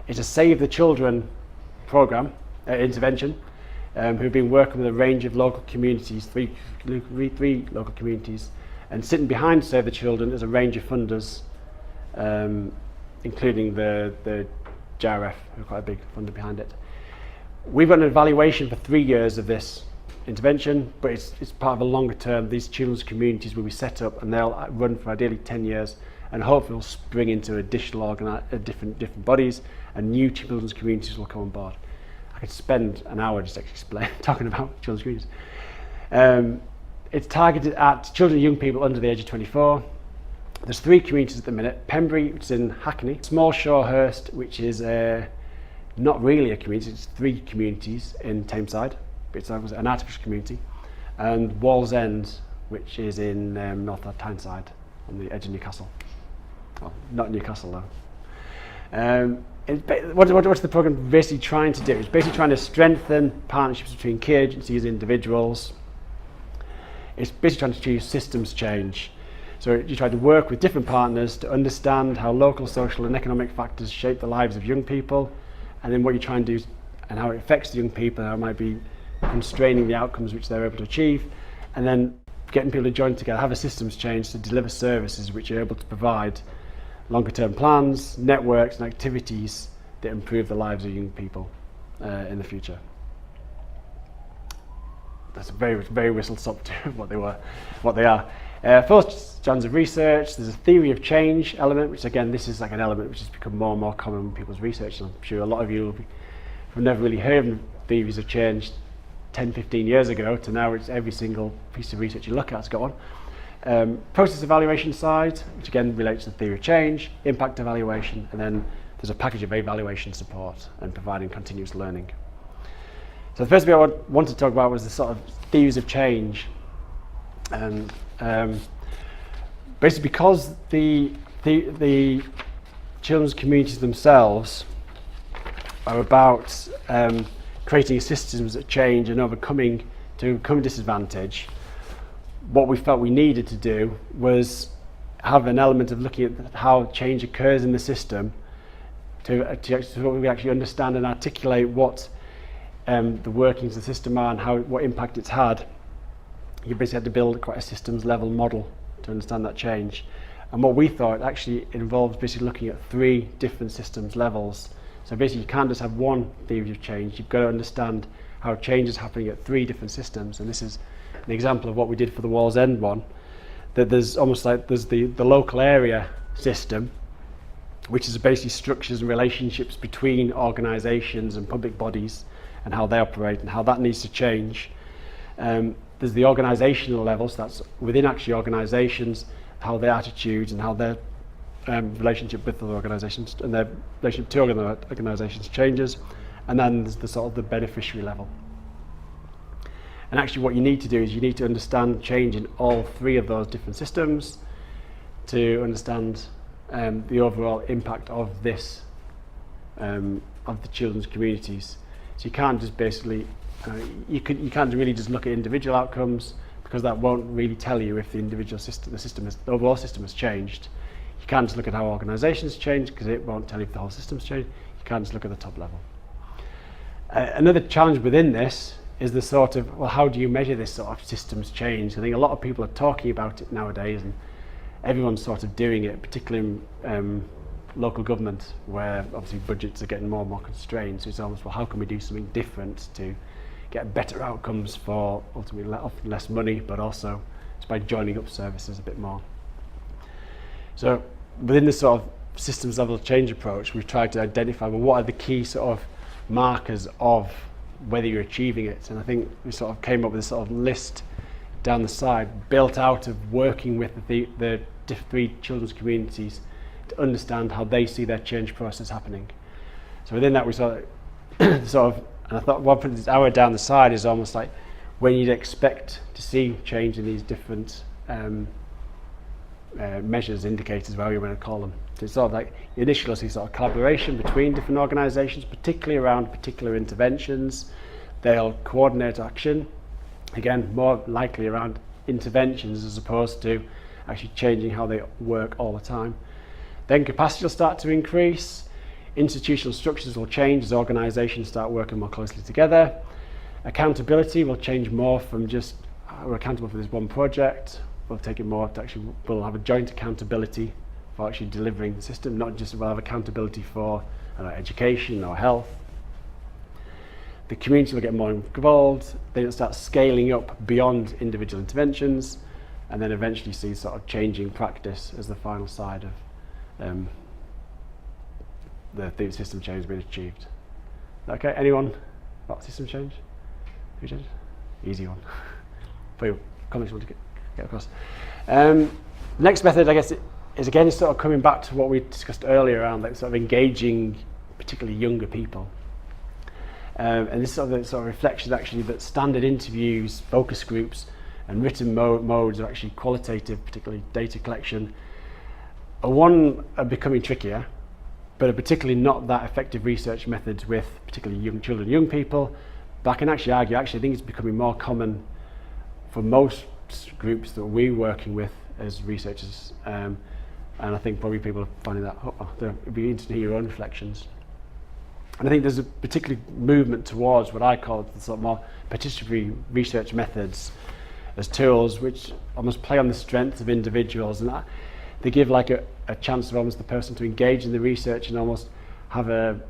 a Save the Children programme, intervention, who've been working with a range of local communities, three local communities, and sitting behind Save the Children is a range of funders, including the JRF, who are quite a big funder behind it. We've got an evaluation for 3 years of this intervention, but it's part of a longer term. These children's communities will be set up and they'll run for ideally 10 years, and hopefully will spring into additional different bodies, and new children's communities will come on board. I could spend an hour just talking about children's communities. It's targeted at children and young people under the age of 24. There's 3 communities at the minute: Pembury, which is in Hackney; Small Shorehurst, which is not really a community, it's 3 communities in Tameside, but it's an artificial community; and Wallsend, which is in North Tyneside, on the edge of Newcastle. Well, not Newcastle though. What's the programme basically trying to do? It's basically trying to strengthen partnerships between key agencies and individuals. It's basically trying to achieve systems change. So you try to work with different partners to understand how local, social and economic factors shape the lives of young people, and then what you try and do and how it affects the young people, how it might be constraining the outcomes which they're able to achieve, and then getting people to join together, have a systems change to deliver services which are able to provide longer term plans, networks and activities that improve the lives of young people in the future. That's a very, very whistle-stop to what they are. First strands of research, there's a theory of change element, which again, this is like an element which has become more and more common in people's research. And I'm sure a lot of you have never really heard of theories of change 10, 15 years ago to now it's every single piece of research you look at has got one. Process evaluation side, which again relates to the theory of change, impact evaluation, and then there's a package of evaluation support and providing continuous learning. So the first bit I wanted to talk about was the sort of theories of change. And basically because the children's communities themselves are about creating systems that change and overcoming disadvantage, what we felt we needed to do was have an element of looking at how change occurs in the system to actually understand and articulate what the workings of the system are and what impact it's had. You basically had to build quite a systems level model to understand that change. And what we thought actually involves basically looking at 3 different systems levels. So basically you can't just have one theory of change, you've got to understand how change is happening at 3 different systems. And this is an example of what we did for the Wall's End one, that there's almost like there's the local area system, which is basically structures and relationships between organisations and public bodies and how they operate and how that needs to change. There's the organisational level, so that's within actually organisations, how their attitudes and how their relationship with other organisations and their relationship to organisations changes. And then there's the sort of the beneficiary level. And actually what you need to do is you need to understand change in all 3 of those different systems to understand the overall impact of this, of the children's communities. So you can't just basically, you can't really just look at individual outcomes because that won't really tell you if the individual system, the overall system has changed. You can't just look at how organisations change because it won't tell you if the whole system's changed. You can't just look at the top level. Another challenge within this is the sort of, well, how do you measure this sort of systems change? I think a lot of people are talking about it nowadays and everyone's sort of doing it, particularly in local government, where obviously budgets are getting more and more constrained. So it's almost, well, how can we do something different to get better outcomes for ultimately often less money, but also it's by joining up services a bit more. So within this sort of systems level change approach, we've tried to identify, well, what are the key sort of markers of whether you're achieving it. And I think we sort of came up with a sort of list down the side, built out of working with the 3 children's communities to understand how they see their change process happening. So within that we sort of, and I thought one for this hour down the side is almost like when you'd expect to see change in these different measures, indicators, whatever you want to call them. So it's sort of like initially sort of collaboration between different organisations, particularly around particular interventions. They'll coordinate action, again more likely around interventions as opposed to actually changing how they work all the time. Then capacity will start to increase, institutional structures will change as organisations start working more closely together. Accountability will change more from just we're accountable for this one project. We'll take it more to actually, we'll have a joint accountability for actually delivering the system, not just we'll have accountability for education or health. The community will get more involved, then it'll start scaling up beyond individual interventions, and then eventually see sort of changing practice as the final side of the system change being achieved. Okay, anyone about system change? Who change? Easy one. For your comments you want to get across. Next method, I guess, is again sort of coming back to what we discussed earlier around like sort of engaging particularly younger people. And this sort of reflection actually that standard interviews, focus groups and written modes are actually qualitative, particularly data collection, are becoming trickier, but are particularly not that effective research methods with particularly young children, young people. But I can actually argue, I think it's becoming more common for most groups that we're working with as researchers. And I think probably people are finding that, it'd be interesting to hear your own reflections. And I think there's a particular movement towards what I call the sort of more participatory research methods, as tools which almost play on the strengths of individuals, and that they give like a chance for almost the person to engage in the research and almost have an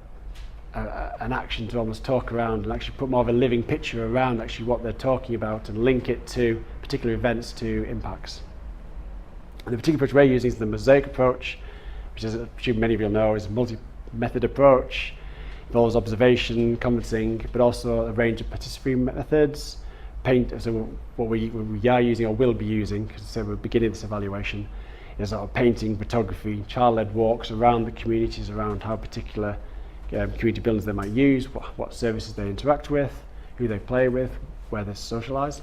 action to almost talk around and actually put more of a living picture around actually what they're talking about and link it to particular events, to impacts. And the particular approach we're using is the mosaic approach, which, as I'm sure many of you know, is a multi-method approach. Involves observation, commenting, but also a range of participatory methods. So what we are using or will be using, because we're beginning this evaluation, is sort of painting, photography, child-led walks around the communities, around how particular community buildings they might use, what services they interact with, who they play with, where they socialise,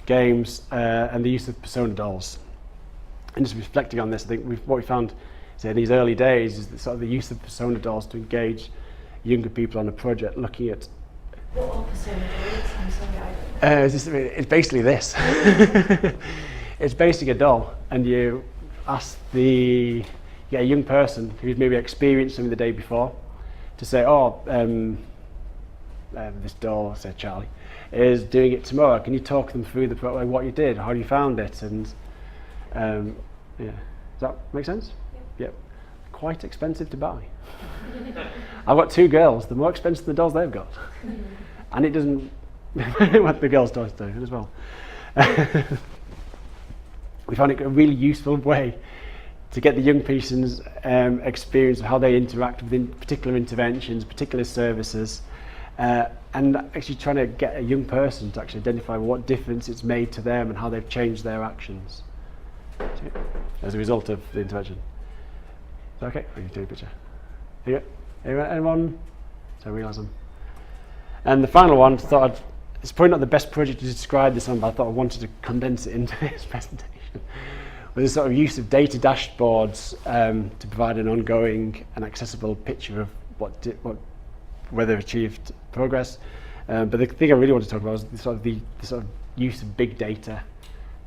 games, and the use of persona dolls. And just reflecting on this, I think what we found in these early days is sort of the use of persona dolls to engage younger people on a project, looking at. What are persona dolls? I'm sorry, I don't know. It's basically this. It's basically a doll, and you ask a young person who's maybe experienced something the day before to say, this doll, say Charlie, is doing it tomorrow. Can you talk them through what you did, how you found it, and does that make sense? Yep. Quite expensive to buy. I've got 2 girls, they're more expensive than the dolls they've got. And it doesn't what the girls' toys do as well. We found it a really useful way to get the young person's experience of how they interact with particular interventions, particular services, and actually trying to get a young person to actually identify what difference it's made to them and how they've changed their actions as a result of the intervention. Okay, I can take a picture. Here you go. Anyone? So I realise them. And the final one, it's probably not the best project to describe this on, but I thought I wanted to condense it into this presentation. With the sort of use of data dashboards to provide an ongoing and accessible picture of where they've achieved progress. But the thing I really want to talk about was the sort of use of big data.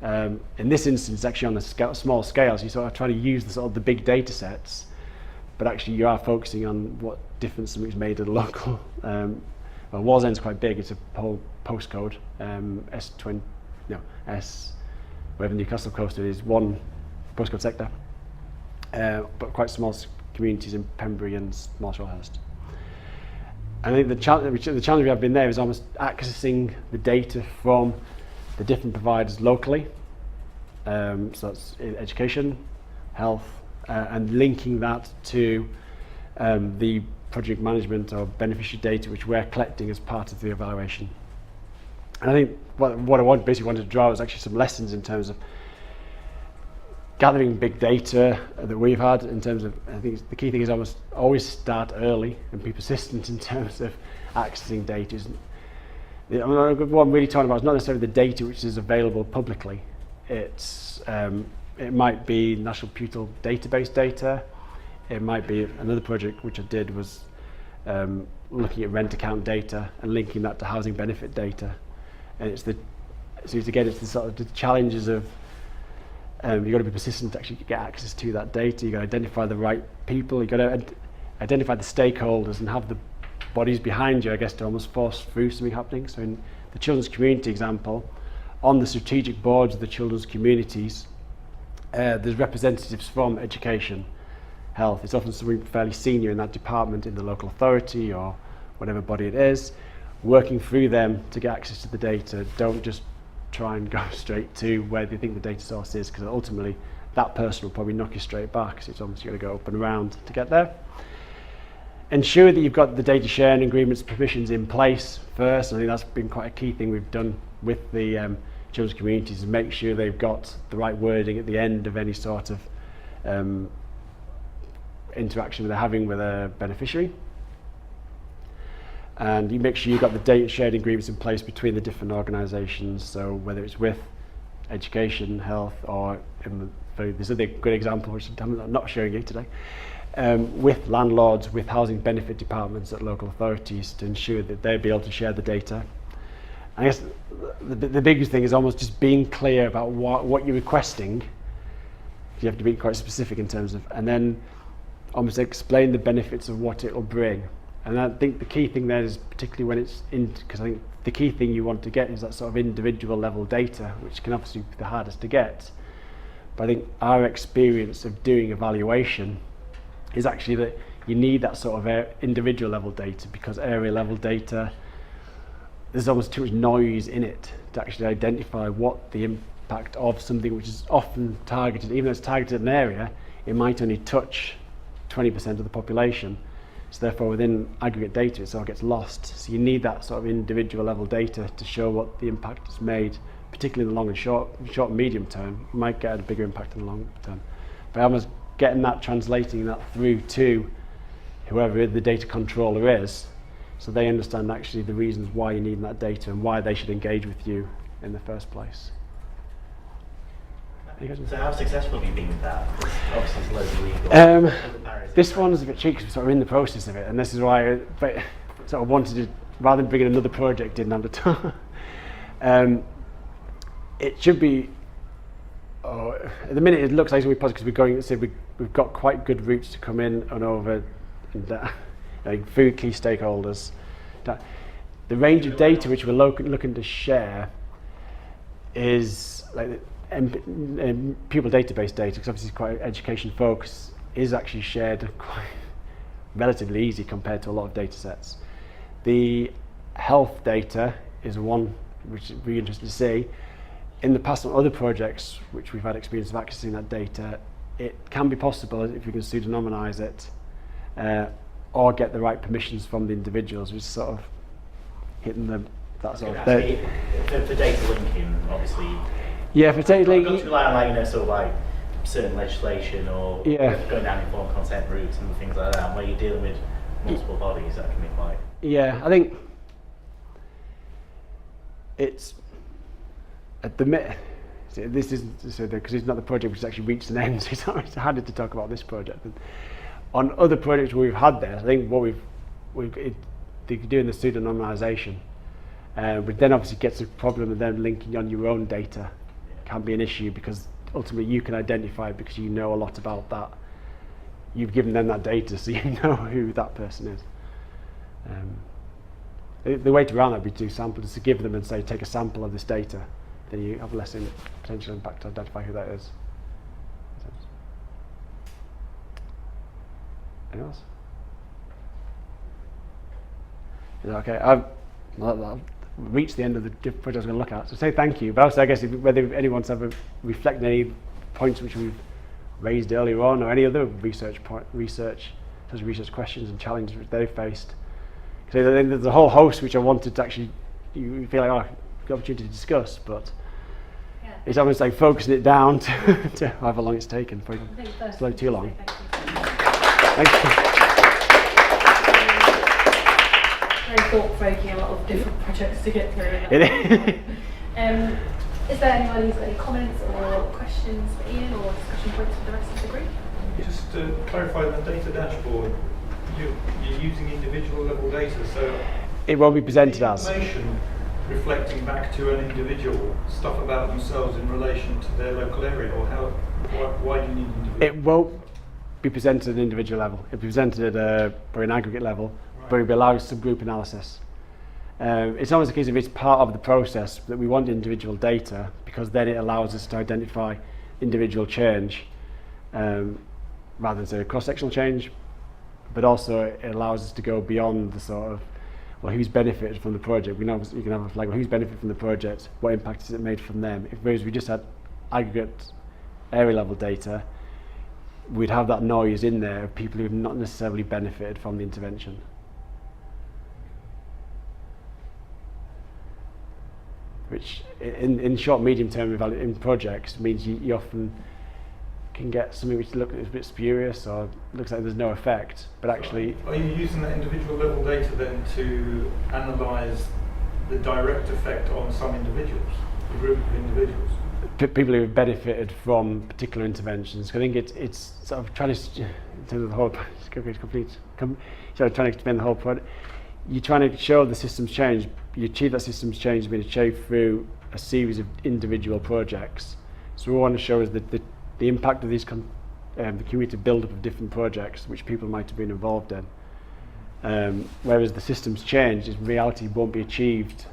In this instance, actually on a small scale, so you sort of try to use the big data sets, but actually you are focusing on what difference something's made at a local. Well, Wallsend's quite big. It's a whole postcode. Wherever Newcastle coastal is, one postcode sector, but quite small communities in Pembury and Marshallhurst. And I think the challenge we have been there is almost accessing the data from the different providers locally. So that's education, health, and linking that to the project management or beneficiary data which we're collecting as part of the evaluation. And I think what I basically wanted to draw was actually some lessons in terms of gathering big data that we've had in terms of, I think the key thing is always start early and be persistent in terms of accessing data. What I'm really talking about is not necessarily the data which is available publicly. It might be National Pupil Database data. It might be another project which I did was looking at rent account data and linking that to housing benefit data. And it's the sort of the challenges of you've got to be persistent to actually get access to that data. You've got to identify the right people. You've got to identify the stakeholders and have the bodies behind you, I guess, to almost force through something happening. So in the children's community example, on the strategic boards of the children's communities, there's representatives from education, health. It's often somebody fairly senior in that department in the local authority or whatever body it is, working through them to get access to the data. Don't just try and go straight to where they think the data source is, because ultimately that person will probably knock you straight back, so it's almost got to go up and around to get there. Ensure that you've got the data sharing agreements, permissions in place first. I think that's been quite a key thing we've done with the children's communities, is make sure they've got the right wording at the end of any sort of interaction they're having with a beneficiary. And you make sure you've got the data sharing agreements in place between the different organisations, so whether it's with education, health, or there's a good example which I'm not showing you today, with landlords, with housing benefit departments at local authorities, to ensure that they'll be able to share the data. I guess the biggest thing is almost just being clear about what you're requesting. You have to be quite specific in terms of, and then almost explain the benefits of what it will bring. And I think the key thing there is particularly when it's in, because I think the key thing you want to get is that sort of individual level data, which can obviously be the hardest to get. But I think our experience of doing evaluation is actually that you need that sort of individual level data, because area level data, there's almost too much noise in it to actually identify what the impact of something which is often targeted, even though it's targeted in an area, it might only touch 20% of the population. So therefore within aggregate data it sort of gets lost. So you need that sort of individual level data to show what the impact is made, particularly in the long and short and medium term. You might get a bigger impact in the long term. But almost getting that, translating that through to whoever the data controller is, so they understand actually the reasons why you need that data and why they should engage with you in the first place. So how successful have you been with that? Obviously it's loads of legal. This one's a bit tricky because we're sort of in the process of it, and this is why I sort of wanted to, rather than bringing another project in, have the time. It should be, at the minute it looks like it's going to be positive because we've got quite good routes to come in and over, and through key stakeholders. The range of data which we're looking to share is like pupil database data, because obviously it's quite education focused, is actually shared quite relatively easy compared to a lot of data sets. The health data is one which is really interesting to see. In the past on other projects which we've had experience of accessing that data, it can be possible if we can pseudonymize it or get the right permissions from the individuals, which is sort of hitting that sort of thing. For data linking, obviously. Yeah, for data linking. Got to rely on sort of like certain legislation or going down informed consent routes and things like that, where you're dealing with multiple bodies, that can be quite. Yeah, I think it's at the minute. This isn't because it's not the project which has actually reached an end. So it's harder to talk about this project. And on other projects we've had there, I think what we're doing the pseudonymization, but then obviously gets a problem of them linking on your own data. Can be an issue because ultimately you can identify it because you know a lot about that. You've given them that data, so you know who that person is. The way to around that would be to do samples, is to give them and say, take a sample of this data. Then you have less potential impact to identify who that is. Anyone else? Is that okay? I've reached the end of the project I was going to look at, so say thank you. But also, I guess whether anyone's ever reflected any points which we've raised earlier on, or any other research questions and challenges which they've faced. Because there's a whole host which I wanted to actually, you feel like, the opportunity to discuss, but it's almost like focusing it down to however long it's taken. It's not too long. Thank you. Very thought-provoking, a lot of different projects to get through. Is there anyone who's got any comments or questions for Ian or discussion points for the rest of the group? Just to clarify the data dashboard, you're using individual level data, so it won't be presented as information reflecting back to an individual, stuff about themselves in relation to their local area, or why do you need individual? It won't be presented at an individual level. It'll be presented at an aggregate level, but it'll be allowed subgroup analysis. It's almost a case of it's part of the process that we want individual data, because then it allows us to identify individual change rather than say cross-sectional change, but also it allows us to go beyond the sort of, well, who's benefited from the project. You can have a flag, well, who's benefited from the project, what impact has it made from them. Whereas we just had aggregate area level data, we'd have that noise in there of people who have not necessarily benefited from the intervention. Which in short, medium term in projects means you often can get something which looks a bit spurious or looks like there's no effect, but actually... Are you using that individual level data then to analyse the direct effect on some individuals, a group of individuals? People who have benefited from particular interventions. I think it's sort of trying to, in terms of the whole, trying to explain the whole project. You're trying to show the system's change. You achieve that system's change being achieved through a series of individual projects. So we want to show is that the impact of these the cumulative build-up of different projects which people might have been involved in. Whereas the system's change in reality won't be achieved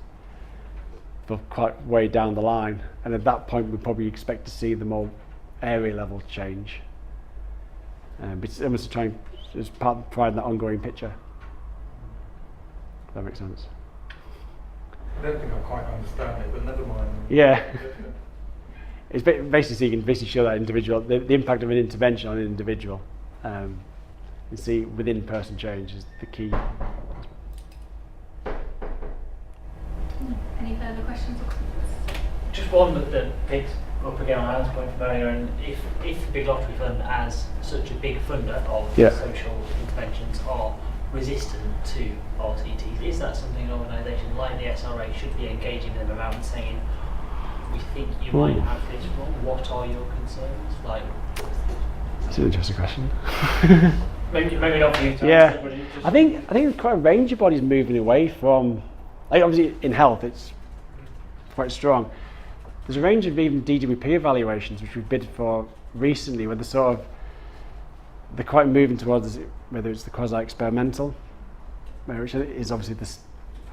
for quite way down the line, and at that point we probably expect to see the more area level change. But it's almost trying as part of providing that ongoing picture. If that makes sense. I don't think I quite understand it, but never mind. Yeah. It's basically so you can basically show that individual, the impact of an intervention on an individual. And see within person change is the key. Any further questions or comments? Just one that picks up again on Alan's point from earlier, and if the Big Lottery Fund, as such a big funder of social interventions, are resistant to RCTs, is that something an organisation like the SRA should be engaging them around and saying, we think you might have this wrong, what are your concerns? Like, that's an interesting question. maybe not for you to yeah. answer, but just I think there's quite a range of bodies moving away from, like obviously in health it's quite strong. There's a range of even DWP evaluations which we've bid for recently where they're quite moving towards whether it's the quasi-experimental, which is obviously this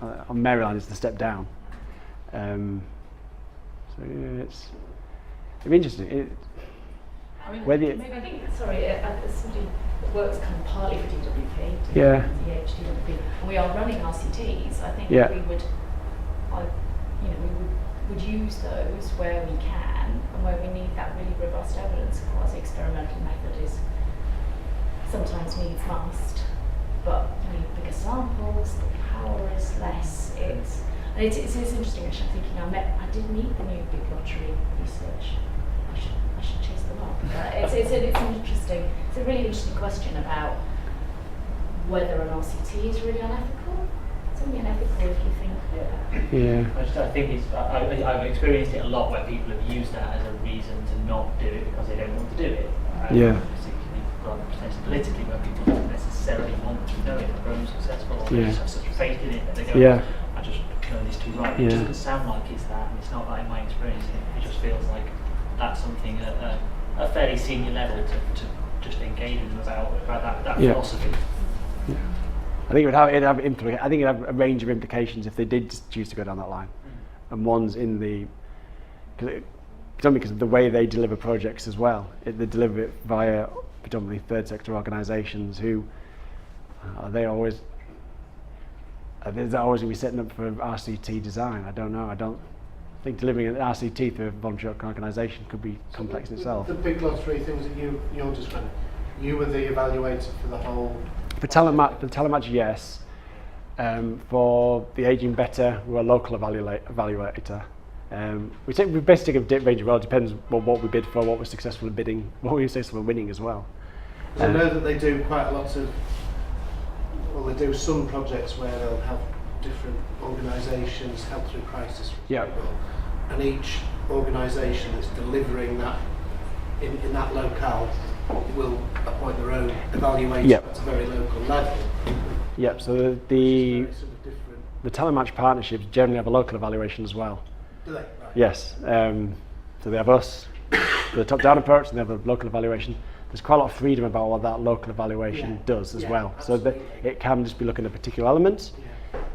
on Maryland is the step down. So yeah, it's interesting. Maybe I think, sorry, as somebody that works kind of partly for DWP, DWP, and we are running RCTs, I think we would use those where we can and where we need that really robust evidence. Quasi-experimental method is sometimes needs must, but we need bigger samples, the power is less. It's interesting actually. I'm thinking I did meet the new Big Lottery research. I should chase them up. It's a really interesting question about whether an RCT is really unethical. It's only unethical if you think. I think I've experienced it a lot where people have used that as a reason to not do it because they don't want to do it. Particularly rather potentially politically, where people don't necessarily want to know it or grow successful or they just have such faith in it that they go, I just know this too right. It doesn't sound like it's that, and it's not that in my experience. It just feels like that's something at a fairly senior level to just engage with them about that philosophy. Yeah. I think it'd have a range of implications if they did choose to go down that line. And one's in the because of the way they deliver projects as well. They deliver it via predominantly third sector organisations who they're always going to be setting up for RCT design. I don't know. I don't think delivering an RCT through a voluntary organisation could be complex in itself. The Big Lottery things that you're describing, you were the evaluator for the whole. For talent match, yes. For the Aging Better, we're a local evaluator. We basically take a range of roles. Depends on what we bid for, what we're successful in bidding, what we're successful in winning as well. I know that they do quite a lot of. Well, they do some projects where they'll have different organisations help through crisis. For example, and each organisation that's delivering that in that locale will appoint their own evaluator at a very local level. So the talent match partnerships generally have a local evaluation as well. Do they? Right. Yes. So they have us, the top-down approach, and they have a local evaluation. There's quite a lot of freedom about what that local evaluation does as well. Absolutely. So it can just be looking at particular elements.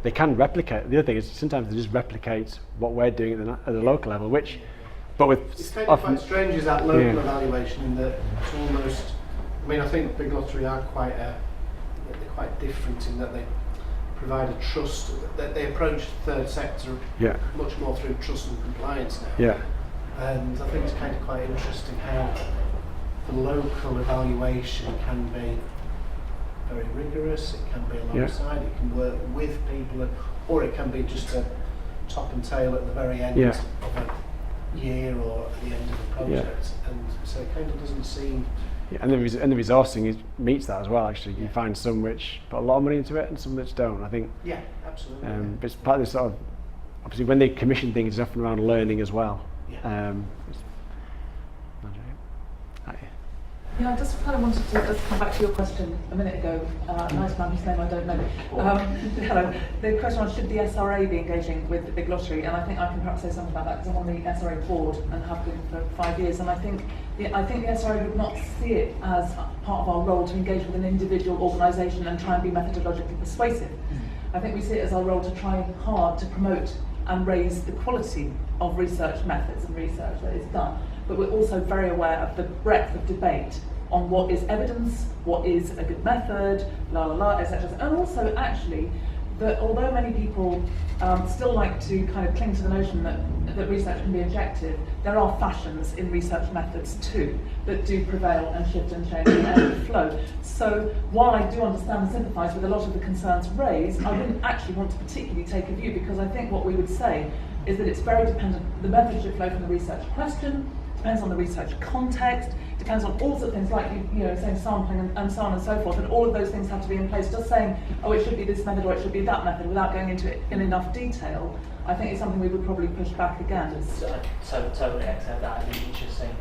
They can replicate. The other thing is sometimes they just replicate what we're doing at the local level, but with it's kind of quite strange is that local evaluation in that it's almost. I mean, I think Big Lottery are they're quite different in that they provide a trust. That they approach third sector much more through trust and compliance now. And I think it's kind of quite interesting how the local evaluation can be very rigorous, it can be alongside, it can work with people, or it can be just a top and tail at the very end of a year or at the end of a project. And so it kind of doesn't seem... And the resourcing meets that as well, actually. You find some which put a lot of money into it and some which don't, I think. Yeah, absolutely. But it's part of this sort of... Obviously, when they commission things, it's often around learning as well. I just kind of wanted to just come back to your question a minute ago. Nice man whose name I don't know. Hello. The question was, should the SRA be engaging with the Big Lottery? And I think I can perhaps say something about that because I'm on the SRA board and have been for 5 years. And I think the SRA would not see it as part of our role to engage with an individual organisation and try and be methodologically persuasive. I think we see it as our role to try hard to promote and raise the quality of research methods and research that is done. But we're also very aware of the breadth of debate on what is evidence, what is a good method, etc. And also, actually, that although many people still like to kind of cling to the notion that research can be objective, there are fashions in research methods too that do prevail and shift and change and ebb and flow. So while I do understand and sympathise with a lot of the concerns raised, I wouldn't actually want to particularly take a view, because I think what we would say is that it's very dependent. The method should flow from the research question, depends on the research context, depends on all sorts of things like saying sampling and so on and so forth, and all of those things have to be in place. Just saying, oh, it should be this method or it should be that method without going into it in enough detail, I think is something we would probably push back against. I totally accept that. I think it's just saying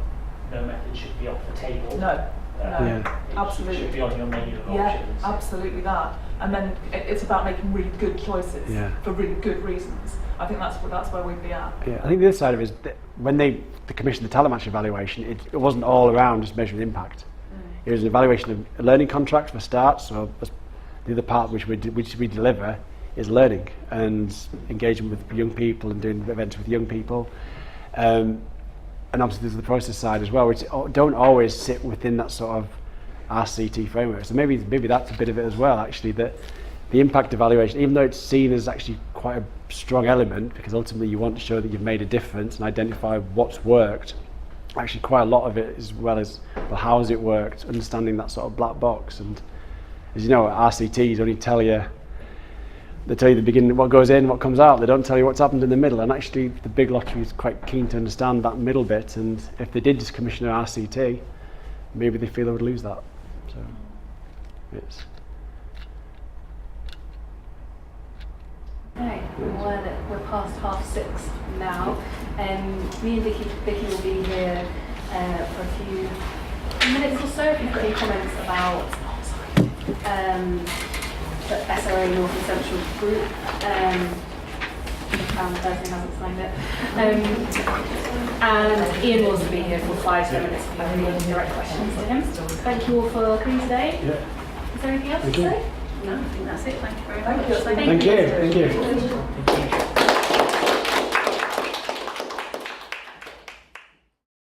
no method should be off the table. No, It should be on your menu of options. Absolutely that. And then it's about making really good choices for really good reasons. I think that's where we'd be at. Yeah, I think the other side of it is that when they commissioned the talent match evaluation, it wasn't all around just measuring impact. It was an evaluation of a learning contract for start. So the other part which we deliver is learning and engagement with young people and doing events with young people. And obviously there's the process side as well, which don't always sit within that sort of RCT framework. So maybe that's a bit of it as well, actually, that the impact evaluation, even though it's seen as actually quite a strong element, because ultimately you want to show that you've made a difference and identify what's worked, actually quite a lot of it, as well as, well, how has it worked, understanding that sort of black box. And as you know, RCTs only tell you the beginning, what goes in, what comes out. They don't tell you what's happened in the middle. And actually the big lottery is quite keen to understand that middle bit, and if they did just commission an RCT, maybe they feel they would lose that. So it's Right, we're past 6:30 now. Me and Vicky will be here for a few minutes or so. If you've got any comments about the SRA North and Central Group, Thursday hasn't signed it. And Ian will also be here for 5-10 minutes if you have any direct questions to him. Thank you all for coming today. Is there anything else to say? No, I think that's it. Thank you very much. Thank you.